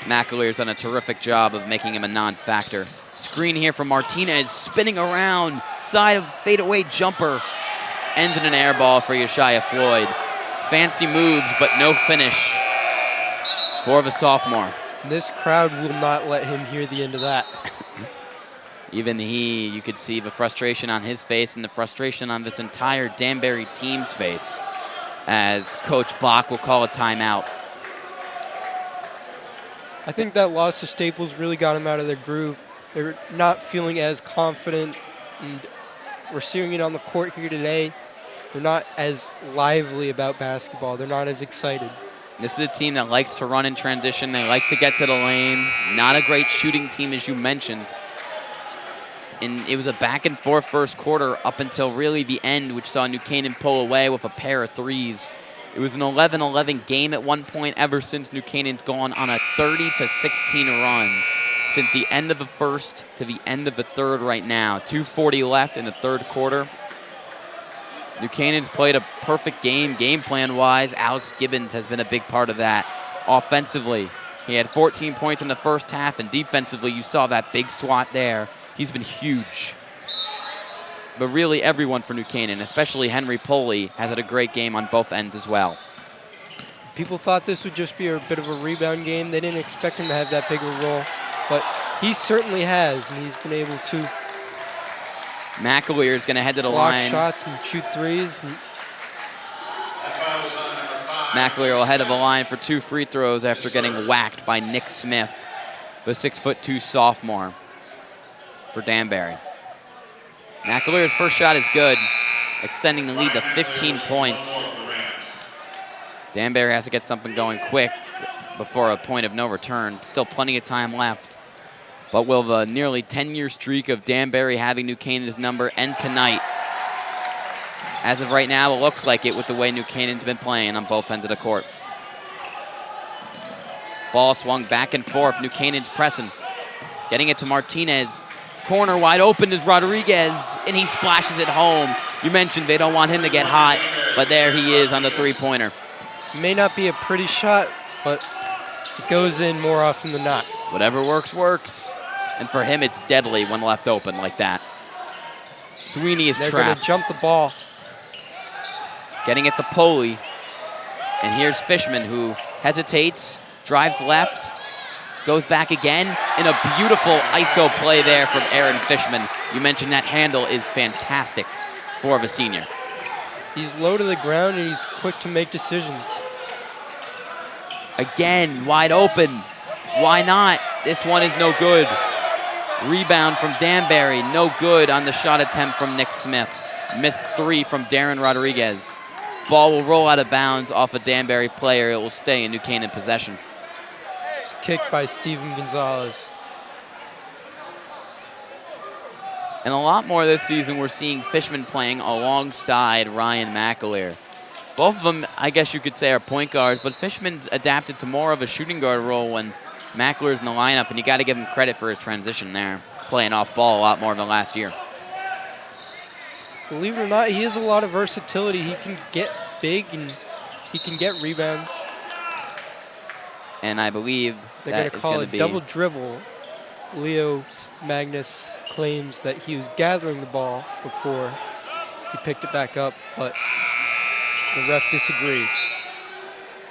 McAleer's done a terrific job of making him a non-factor. Screen here from Martinez, spinning around, side of fadeaway jumper. Ends in an air ball for Yeshaya Floyd. Fancy moves, but no finish for the sophomore. This crowd will not let him hear the end of that. Even you could see the frustration on his face and the frustration on this entire Danbury team's face as Coach Bach will call a timeout. I think that loss to Staples really got them out of their groove. They're not feeling as confident, and we're seeing it on the court here today. They're not as lively about basketball. They're not as excited. This is a team that likes to run in transition. They like to get to the lane. Not a great shooting team, as you mentioned. And it was a back-and-forth first quarter up until really the end, which saw New Canaan pull away with a pair of threes. It was an 11-11 game at one point ever since New Canaan's gone on a 30-16 run. Since the end of the first to the end of the third right now. 2:40 left in the third quarter. New Canaan's played a perfect game plan-wise. Alex Gibbons has been a big part of that. Offensively, he had 14 points in the first half, and defensively, you saw that big swat there. He's been huge. But really everyone for New Canaan, especially Henry Poley, has had a great game on both ends as well. People thought this would just be a bit of a rebound game. They didn't expect him to have that big of a role, but he certainly has, and he's been able to McAleer is going to head to the block line. shots and shoot threes. McAleer will head to the line for 2 free throws after getting whacked by Nick Smith, the 6'2" sophomore for Danbury. McAleer's first shot is good, extending the lead to 15 points. Danbury has to get something going quick before a point of no return. Still plenty of time left. But will the nearly 10-year streak of Danbury having New Canaan's number end tonight? As of right now, it looks like it with the way New Canaan's been playing on both ends of the court. Ball swung back and forth. New Canaan's pressing. Getting it to Martinez. Corner wide open is Rodriguez, and he splashes it home. You mentioned they don't want him to get hot, but there he is on the three-pointer. May not be a pretty shot, but it goes in more often than not. Whatever works, works. And for him, it's deadly when left open like that. Sweeney is They're trapped. going to jump the ball. Getting it to Poley. And here's Fishman, who hesitates, drives left, goes back again, and a beautiful ISO play there from Aaron Fishman. You mentioned that handle is fantastic for the senior. He's low to the ground, and he's quick to make decisions. Again, wide open. Why not? This one is no good. Rebound from Danbury, no good on the shot attempt from Nick Smith. Missed 3 from Darren Rodriguez. Ball will roll out of bounds off a Danbury player. It will stay in New Canaan possession. It's kicked by Steven Gonzalez. And a lot more this season, we're seeing Fishman playing alongside Ryan McAleer. Both of them, I guess you could say, are point guards, but Fishman's adapted to more of a shooting guard role when McAleer's in the lineup, and you got to give him credit for his transition there, playing off ball a lot more than last year. Believe it or not, he has a lot of versatility. He can get big, and he can get rebounds. And I believe they're that going to call it a double dribble. Leo Magnus claims that he was gathering the ball before he picked it back up, but the ref disagrees.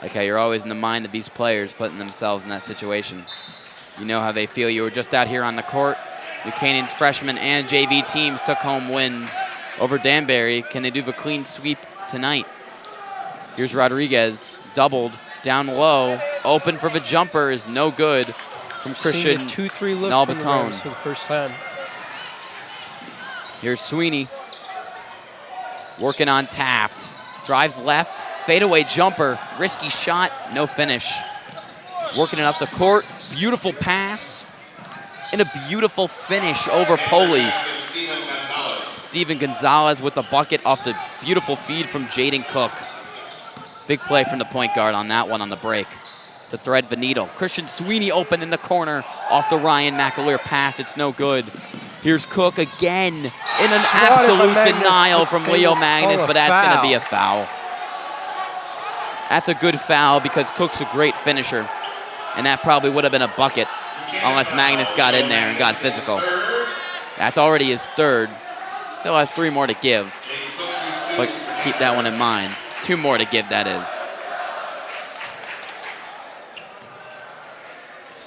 Like how you're always in the mind of these players putting themselves in that situation. You know how they feel. You were just out here on the court. New Canaan's freshmen and JV teams took home wins over Danbury. Can they do the clean sweep tonight? Here's Rodriguez, doubled, down low, open for the jumper is no good from Christian 2-3 look from the Nalbatone. Rams for the first time. Here's Sweeney, working on Taft. Drives left, fadeaway jumper, risky shot, no finish. Working it up the court, beautiful pass, and a beautiful finish over Poley. Steven Gonzalez with the bucket off the beautiful feed from Jaden Cook. Big play from the point guard on that one on the break to thread the needle. Christian Sweeney open in the corner off the Ryan McAleer pass. It's no good. Here's Cook again in an absolute denial from Leo Magnus, but that's going to be a foul. That's a good foul because Cook's a great finisher, and that probably would have been a bucket unless Magnus got in there and got physical. That's already his third. Still has 3 more to give, but keep that one in mind. 2 more to give, that is.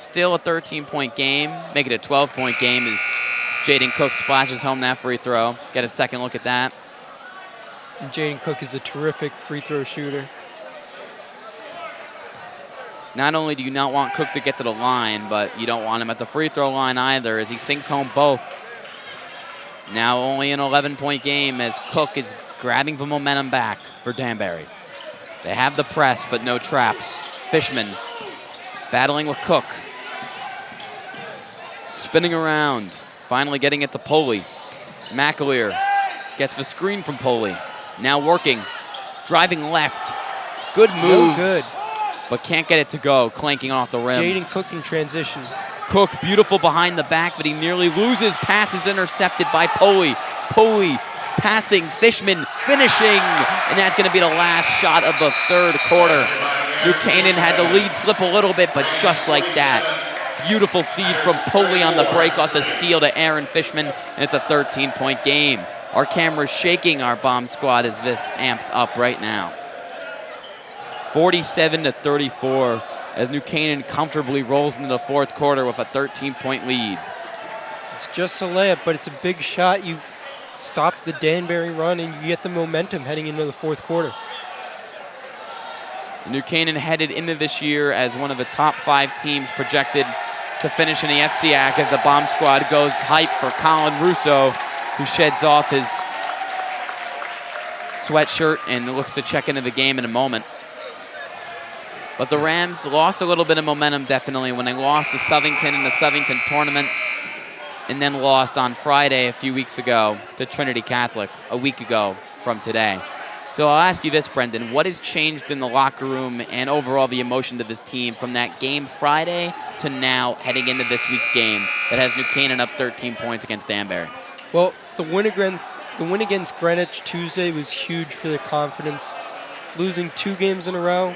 still a 13-point game. Make it a 12-point game as Jaden Cook splashes home that free throw. Get a second look at that. And Jaden Cook is a terrific free throw shooter. Not only do you not want Cook to get to the line, but you don't want him at the free throw line either as he sinks home both. Now only an 11-point game as Cook is grabbing the momentum back for Danbury. They have the press, but no traps. Fishman battling with Cook. Spinning around, finally getting it to Poley. McAleer gets the screen from Poley. Now working, driving left. Good moves, good. But can't get it to go, clanking off the rim. Jaden Cook in transition. Cook, beautiful behind the back, but he nearly loses. Pass is intercepted by Poley. Poley passing, Fishman finishing, and that's going to be the last shot of the third quarter. New Canaan had the lead slip a little bit, but just like that, beautiful feed from Poley on the break off the steal to Aaron Fishman, and it's a 13-point game. Our camera's shaking. Our bomb squad is this amped up right now. 47-34 as New Canaan comfortably rolls into the fourth quarter with a 13-point lead. It's just a layup, but it's a big shot. You stop the Danbury run and you get the momentum heading into the fourth quarter. New Canaan headed into this year as one of the top 5 teams projected to finish in the FCAC as the bomb squad goes hype for Colin Russo, who sheds off his sweatshirt and looks to check into the game in a moment. But the Rams lost a little bit of momentum, definitely, when they lost to Southington in the Southington tournament and then lost on Friday a few weeks ago to Trinity Catholic, a week ago from today. So I'll ask you this, Brendan. What has changed in the locker room and overall the emotion of this team from that game Friday to now heading into this week's game that has New Canaan up 13 points against Danbury? Well, the win against Greenwich Tuesday was huge for their confidence. Losing 2 games in a row,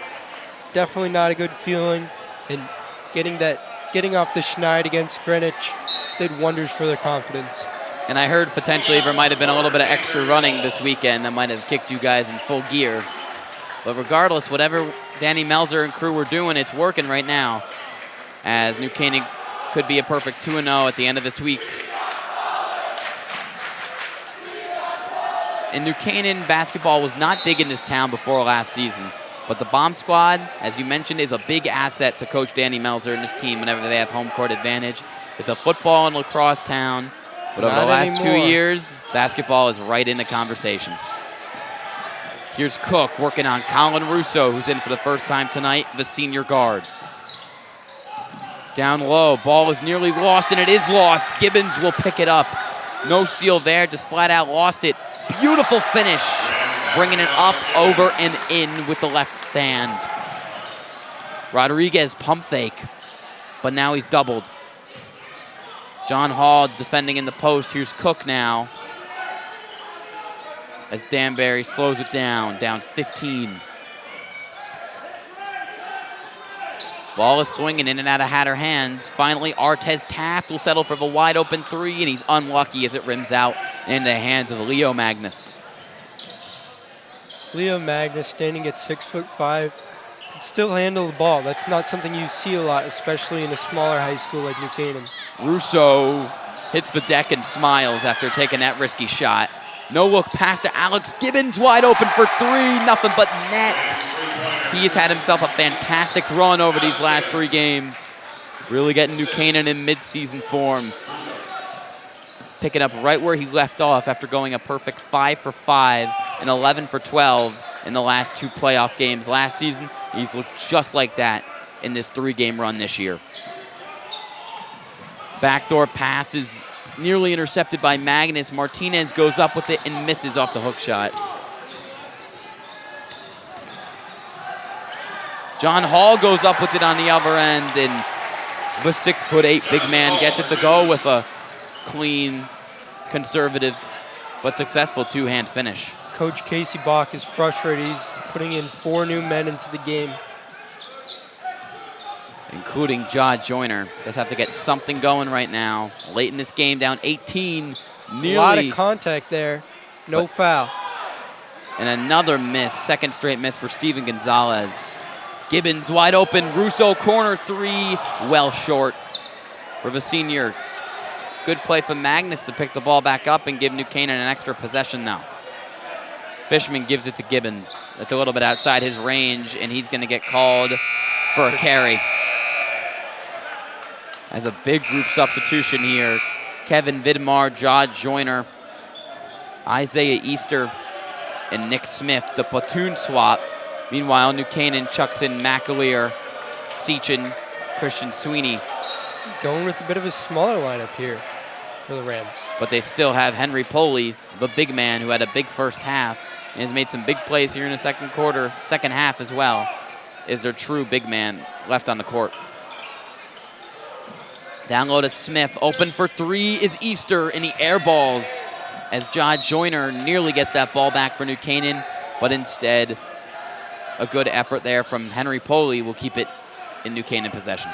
definitely not a good feeling. And getting off the schneid against Greenwich did wonders for their confidence. And I heard potentially there might have been a little bit of extra running this weekend that might have kicked you guys in full gear. But regardless, whatever Danny Melzer and crew were doing, it's working right now, as New Canaan could be a perfect 2-0 at the end of this week. And New Canaan basketball was not big in this town before last season. But the bomb squad, as you mentioned, is a big asset to Coach Danny Melzer and his team whenever they have home court advantage. It's a football and lacrosse town. But over the last 2 years, basketball is right in the conversation. Here's Cook working on Colin Russo, who's in for the first time tonight, the senior guard. Down low, ball is nearly lost, and it is lost. Gibbons will pick it up. No steal there, just flat out lost it. Beautiful finish, bringing it up, over, and in with the left hand. Rodriguez pump fake, but now he's doubled. John Hall defending in the post. Here's Cook now as Danbury slows it down 15. Ball is swinging in and out of Hatter hands. Finally, Artez Taft will settle for the wide open 3, and he's unlucky as it rims out into the hands of Leo Magnus. Leo Magnus, standing at 6'5", can still handle the ball. That's not something you see a lot, especially in a smaller high school like New Canaan. Russo hits the deck and smiles after taking that risky shot. No look pass to Alex Gibbons, wide open for 3, nothing but net. He has had himself a fantastic run over these last 3 games. Really getting New Canaan in mid-season form. Picking up right where he left off after going a perfect 5 for 5 and 11 for 12 in the last 2 playoff games last season. He's looked just like that in this 3-game run this year. Backdoor pass is nearly intercepted by Magnus. Martinez goes up with it and misses off the hook shot. John Hall goes up with it on the other end, and the 6'8" big man gets it to go with a clean, conservative, but successful 2-hand finish. Coach Casey Bach is frustrated. He's putting in 4 new men into the game, including Ja Joyner. Does have to get something going right now. Late in this game, down 18. Nearly. A lot of contact there. No foul. And another miss, second straight miss for Steven Gonzalez. Gibbons wide open. Russo corner three. Well short for the senior. Good play from Magnus to pick the ball back up and give New Canaan an extra possession now. Fishman gives it to Gibbons. That's a little bit outside his range, and he's going to get called for a carry. As a big group substitution here, Kevin Vidmar, Jod Joyner, Isaiah Easter, and Nick Smith, the platoon swap. Meanwhile, New Canaan chucks in McAleer, Seachin, Christian Sweeney. Going with a bit of a smaller lineup here for the Rams. But they still have Henry Poley, the big man who had a big first half and has made some big plays here in the second half as well, is their true big man left on the court. Down low to Smith, open for three is Easter, and he airballs as Jod Joyner nearly gets that ball back for New Canaan, but instead a good effort there from Henry Poley will keep it in New Canaan possession.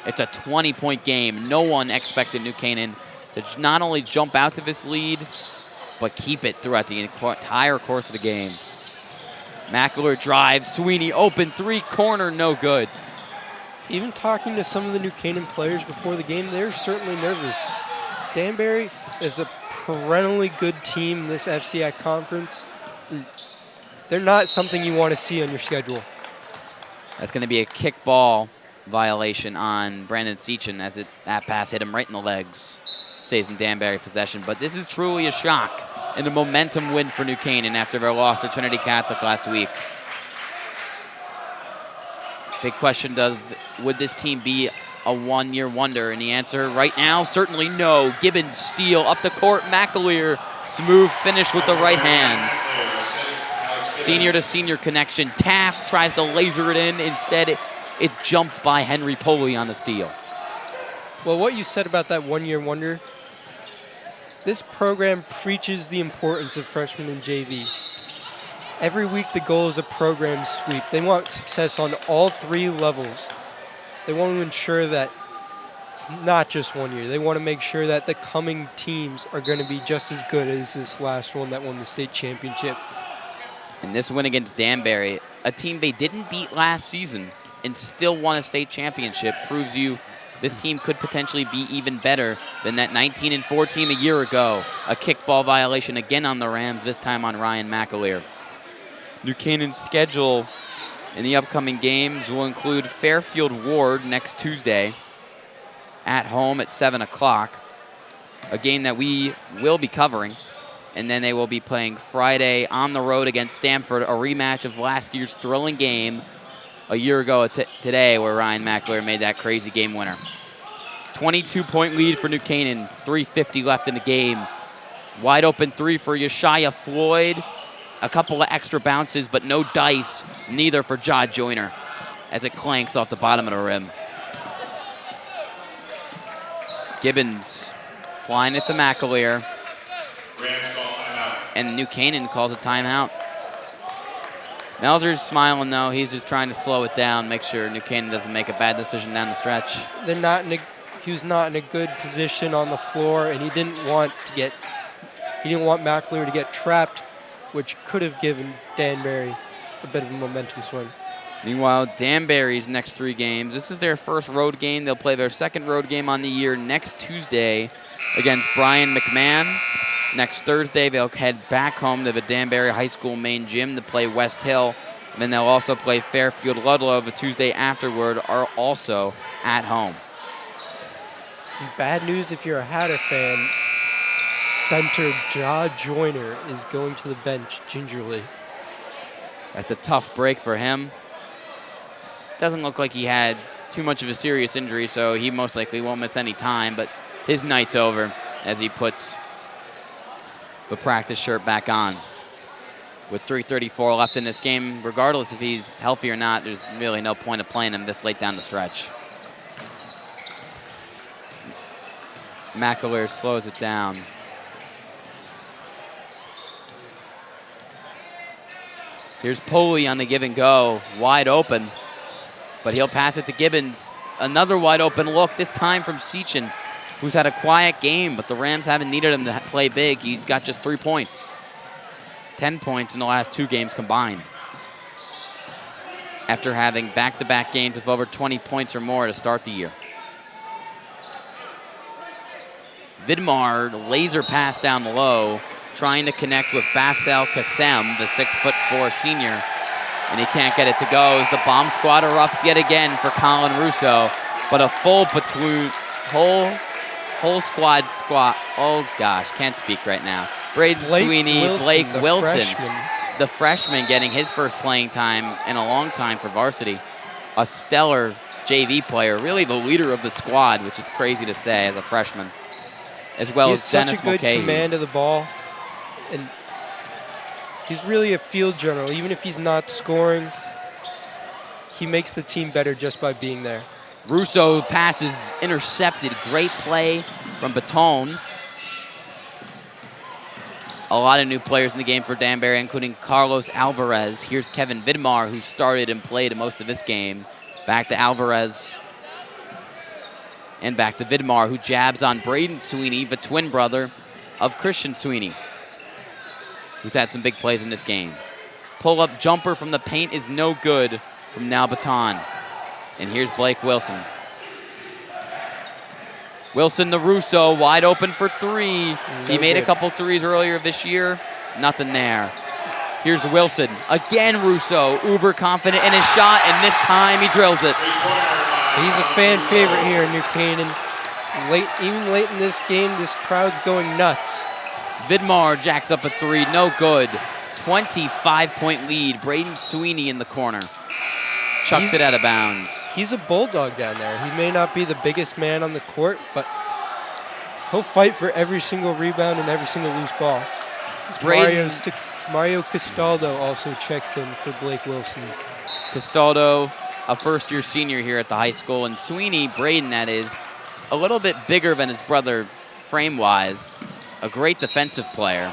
It's a 20-point game. No one expected New Canaan to not only jump out to this lead, but keep it throughout the entire course of the game. McAleer drives, Sweeney open three, corner, no good. Even talking to some of the New Canaan players before the game, they're certainly nervous. Danbury is a perennially good team in this FCI conference. They're not something you want to see on your schedule. That's going to be a kick ball violation on Brandon Seachin as that pass hit him right in the legs. Stays in Danbury possession, but this is truly a shock and a momentum win for New Canaan after their loss to Trinity Catholic last week. Big question, would this team be a one-year wonder? And the answer right now, certainly no. Gibbons steal up the court, McAleer, smooth finish with the right hand. Senior to senior connection. Taft tries to laser it in. Instead, it's jumped by Henry Poley on the steal. Well, what you said about that one-year wonder, this program preaches the importance of freshmen in JV. Every week the goal is a program sweep. They want success on all three levels. They want to ensure that it's not just 1 year. They want to make sure that the coming teams are going to be just as good as this last one that won the state championship. And this win against Danbury, a team they didn't beat last season and still won a state championship, proves you this team could potentially be even better than that 19-4 team a year ago. A kickball violation again on the Rams, this time on Ryan McAleer. New Canaan's schedule in the upcoming games will include Fairfield Ward next Tuesday at home at 7 o'clock, a game that we will be covering. And then they will be playing Friday on the road against Stanford, a rematch of last year's thrilling game a year ago today where Ryan McAleer made that crazy game winner. 22-point lead for New Canaan, 3:50 left in the game. Wide open three for Yeshaya Floyd. A couple of extra bounces, but no dice, neither for Jod Joyner, as it clanks off the bottom of the rim. Gibbons flying it to McAleer. And New Canaan calls a timeout. Melzer's smiling, though. He's just trying to slow it down, make sure New Canaan doesn't make a bad decision down the stretch. He was not in a good position on the floor, and he didn't want McAleer to get trapped, which could have given Danbury a bit of a momentum swing. Meanwhile, Danbury's next three games, this is their first road game. They'll play their second road game on the year next Tuesday against Brian McMahon. Next Thursday, they'll head back home to the Danbury High School main gym to play West Hill. And then they'll also play Fairfield Ludlow the Tuesday afterward, are also at home. Bad news if you're a Hatter fan. Center Jod Joyner is going to the bench gingerly. That's a tough break for him. Doesn't look like he had too much of a serious injury, so he most likely won't miss any time, but his night's over as he puts the practice shirt back on. With 3:34 left in this game, regardless if he's healthy or not, there's really no point of playing him this late down the stretch. McAleer slows it down. Here's Poley on the give and go, wide open, but he'll pass it to Gibbons. Another wide open look, this time from Seachin, who's had a quiet game, but the Rams haven't needed him to play big. He's got just 3 points. 10 points in the last 2 games combined. after having back-to-back games with over 20 points or more to start the year. Vidmar, laser pass down low, trying to connect with Basel Kassem, the 6'4" senior, and he can't get it to go as the bomb squad erupts yet again for Colin Russo, but a full whole squad. Oh gosh, can't speak right now. Braden Sweeney, Blake Wilson, the freshman getting his first playing time in a long time for varsity. A stellar JV player, really the leader of the squad, which is crazy to say as a freshman, as well as Dennis He has such a good Mulcahy. command of the ball, and he's really a field general. Even if he's not scoring, he makes the team better just by being there. Russo passes intercepted. Great play from Baton. A lot of new players in the game for Danbury, including Carlos Alvarez. Here's Kevin Vidmar, who started and played most of this game. Back to Alvarez. And back to Vidmar, who jabs on Braden Sweeney, the twin brother of Christian Sweeney, who's had some big plays in this game. Pull-up jumper from the paint is no good from Now Baton. And here's Blake Wilson. Wilson to Russo, wide open for three. He made a couple threes earlier this year. Nothing there. Here's Wilson. Again, Russo, uber confident in his shot, and this time he drills it. He's a fan favorite here in New Canaan. Even late in this game, this crowd's going nuts. Vidmar jacks up a three, no good. 25-point lead. Braden Sweeney in the corner. Chucks it out of bounds. He's a bulldog down there. He may not be the biggest man on the court, but he'll fight for every single rebound and every single loose ball. Mario Castaldo also checks in for Blake Wilson. Castaldo, a first-year senior here at the high school, and Sweeney, Braden that is, a little bit bigger than his brother frame-wise, a great defensive player.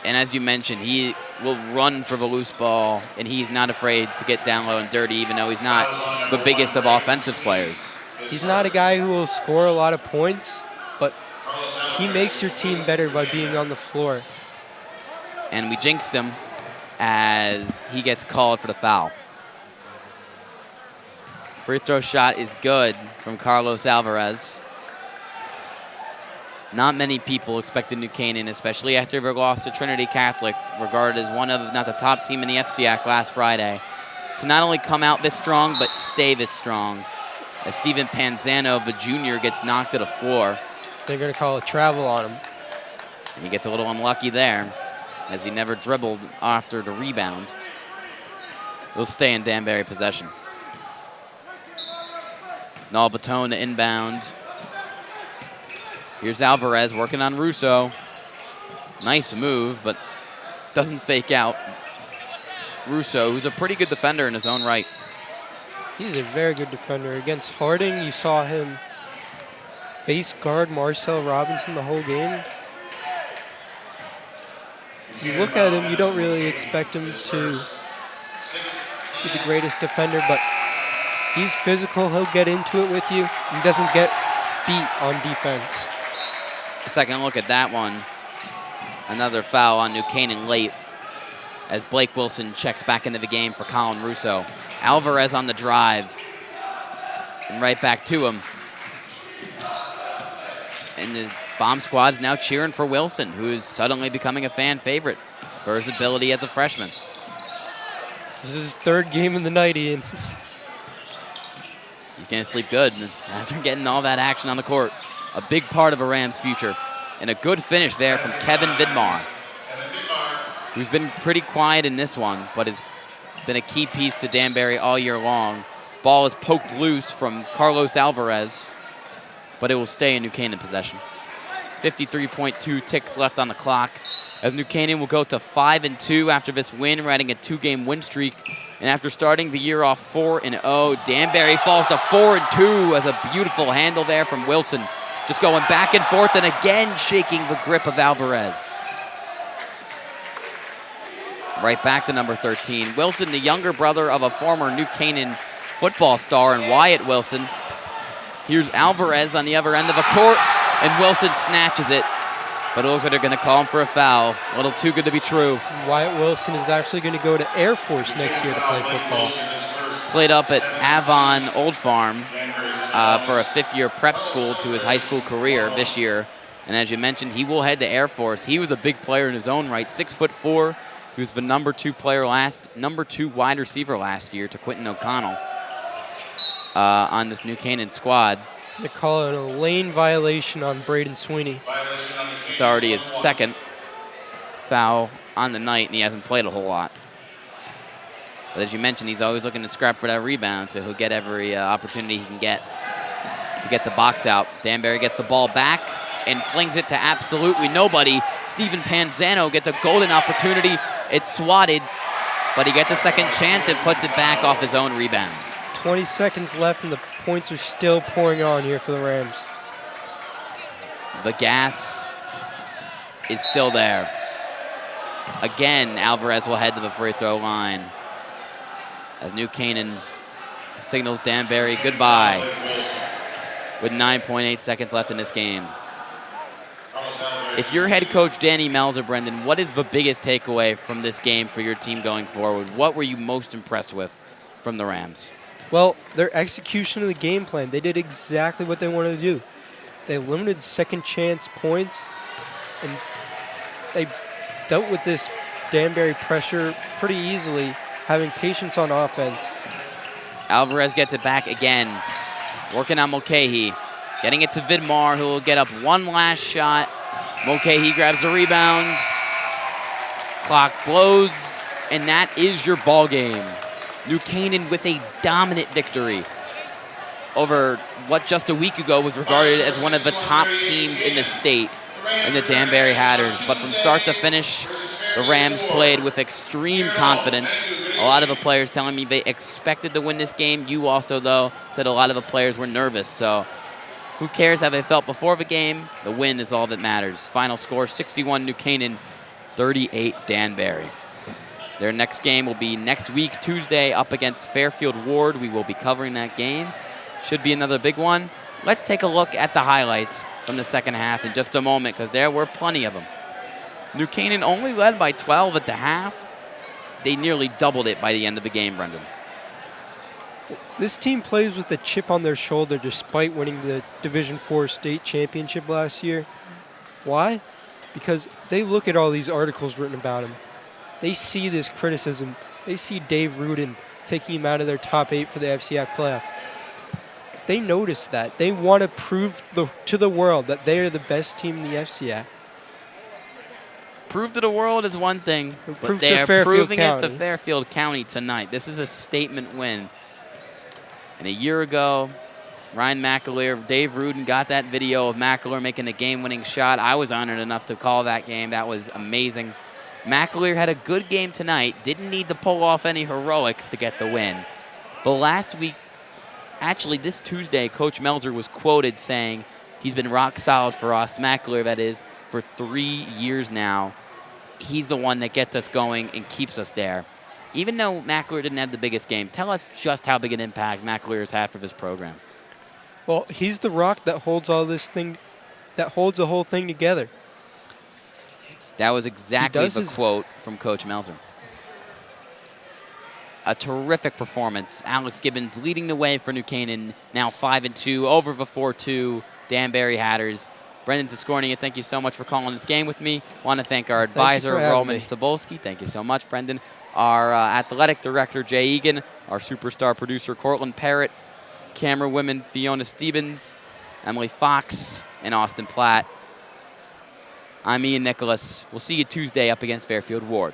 And as you mentioned, he will run for the loose ball, and he's not afraid to get down low and dirty, even though he's not the biggest of offensive players. He's not a guy who will score a lot of points, but he makes your team better by being on the floor. And we jinxed him as he gets called for the foul. Free throw shot is good from Carlos Alvarez. Not many people expected New Canaan, especially after their loss to Trinity Catholic, regarded as one of, if not the top team in the FCAC last Friday, to not only come out this strong, but stay this strong. As Steven Panzano, the junior, gets knocked to the floor. They're going to call a travel on him. And he gets a little unlucky there, as he never dribbled after the rebound. He'll stay in Danbury possession. Null Baton to inbound. Here's Alvarez working on Russo. Nice move, but doesn't fake out. Russo, who's a pretty good defender in his own right. He's a very good defender. Against Harding, you saw him face guard Marcel Robinson the whole game. You look at him, you don't really expect him to be the greatest defender, but he's physical. He'll get into it with you. He doesn't get beat on defense. Second look at that one. Another foul on New Canaan late as Blake Wilson checks back into the game for Colin Russo. Alvarez on the drive. And right back to him. And the bomb squad's now cheering for Wilson, who is suddenly becoming a fan favorite for his ability as a freshman. This is his third game of the night, Ian. He's going to sleep good after getting all that action on the court. A big part of a Rams' future. And a good finish there from Kevin Vidmar, who's been pretty quiet in this one, but has been a key piece to Danbury all year long. Ball is poked loose from Carlos Alvarez, but it will stay in New Canaan possession. 53.2 ticks left on the clock, as New Canaan will go to 5-2 after this win, riding a 2-game win streak. And after starting the year off 4-0, Danbury falls to 4-2 as a beautiful handle there from Wilson. Just going back and forth and again shaking the grip of Alvarez. Right back to number 13. Wilson, the younger brother of a former New Canaan football star, and Wyatt Wilson. Here's Alvarez on the other end of the court, and Wilson snatches it. But it looks like they're going to call him for a foul. A little too good to be true. Wyatt Wilson is actually going to go to Air Force next year to play football. Played up at Avon Old Farm for a fifth-year prep school to his high school career this year. And as you mentioned, he will head to Air Force. He was a big player in his own right, 6'4". He was the number 2 wide receiver last year to Quentin O'Connell on this New Canaan squad. They call it a lane violation on Braden Sweeney. It's already his second foul on the night, and he hasn't played a whole lot. But as you mentioned, he's always looking to scrap for that rebound, so he'll get every opportunity he can get to get the box out. Danbury gets the ball back and flings it to absolutely nobody. Steven Panzano gets a golden opportunity. It's swatted, but he gets a second chance and puts it back off his own rebound. 20 seconds left, and the points are still pouring on here for the Rams. The gas is still there. Again, Alvarez will head to the free throw line as New Canaan signals Danbury goodbye with 9.8 seconds left in this game. If you're head coach Danny Melzer, Brendan, what is the biggest takeaway from this game for your team going forward? What were you most impressed with from the Rams? Well, their execution of the game plan. They did exactly what they wanted to do. They limited second chance points, and they dealt with this Danbury pressure pretty easily, having patience on offense. Alvarez gets it back again, working on Mulcahy, getting it to Vidmar, who will get up one last shot. Mulcahy grabs the rebound. Clock blows, and that is your ball game. New Canaan with a dominant victory over what just a week ago was regarded as one of the top teams in the state in the Danbury Hatters. But from start to finish, the Rams played with extreme confidence. A lot of the players telling me they expected to win this game. You also, though, said a lot of the players were nervous. So who cares how they felt before the game? The win is all that matters. Final score, 61 New Canaan, 38 Danbury. Their next game will be next week, Tuesday, up against Fairfield Ward. We will be covering that game. Should be another big one. Let's take a look at the highlights from the second half in just a moment, because there were plenty of them. New Canaan only led by 12 at the half. They nearly doubled it by the end of the game, Brendan. This team plays with a chip on their shoulder despite winning the Division IV state championship last year. Why? Because they look at all these articles written about them. They see this criticism. They see Dave Rudin taking him out of their top 8 for the FCIAC playoff. They notice that. They want to prove to the world that they are the best team in the FCIAC. Prove to the world is one thing, but they are proving it to Fairfield County tonight. This is a statement win. And a year ago, Ryan McAleer, Dave Rudin got that video of McAleer making a game-winning shot. I was honored enough to call that game. That was amazing. McAleer had a good game tonight. Didn't need to pull off any heroics to get the win. But last week, actually this Tuesday, Coach Melzer was quoted saying he's been rock solid for us, McAleer that is, for 3 years now. He's the one that gets us going and keeps us there. Even though McAleer didn't have the biggest game, tell us just how big an impact McAleer has had for this program. Well, he's the rock that holds all this thing, that holds the whole thing together. That was exactly the quote from Coach Melzer. A terrific performance. Alex Gibbons leading the way for New Canaan, now 5-2 over the 4-2 Danbury Hatters. Brendan Tiscornia, thank you so much for calling this game with me. Want to thank our advisor, Roman Sobolski. Thank you so much, Brendan. Our athletic director, Jay Egan. Our superstar producer, Cortland Parrott. Camera women, Fiona Stevens, Emily Fox, and Austin Platt. I'm Ian Nicholas. We'll see you Tuesday up against Fairfield Ward.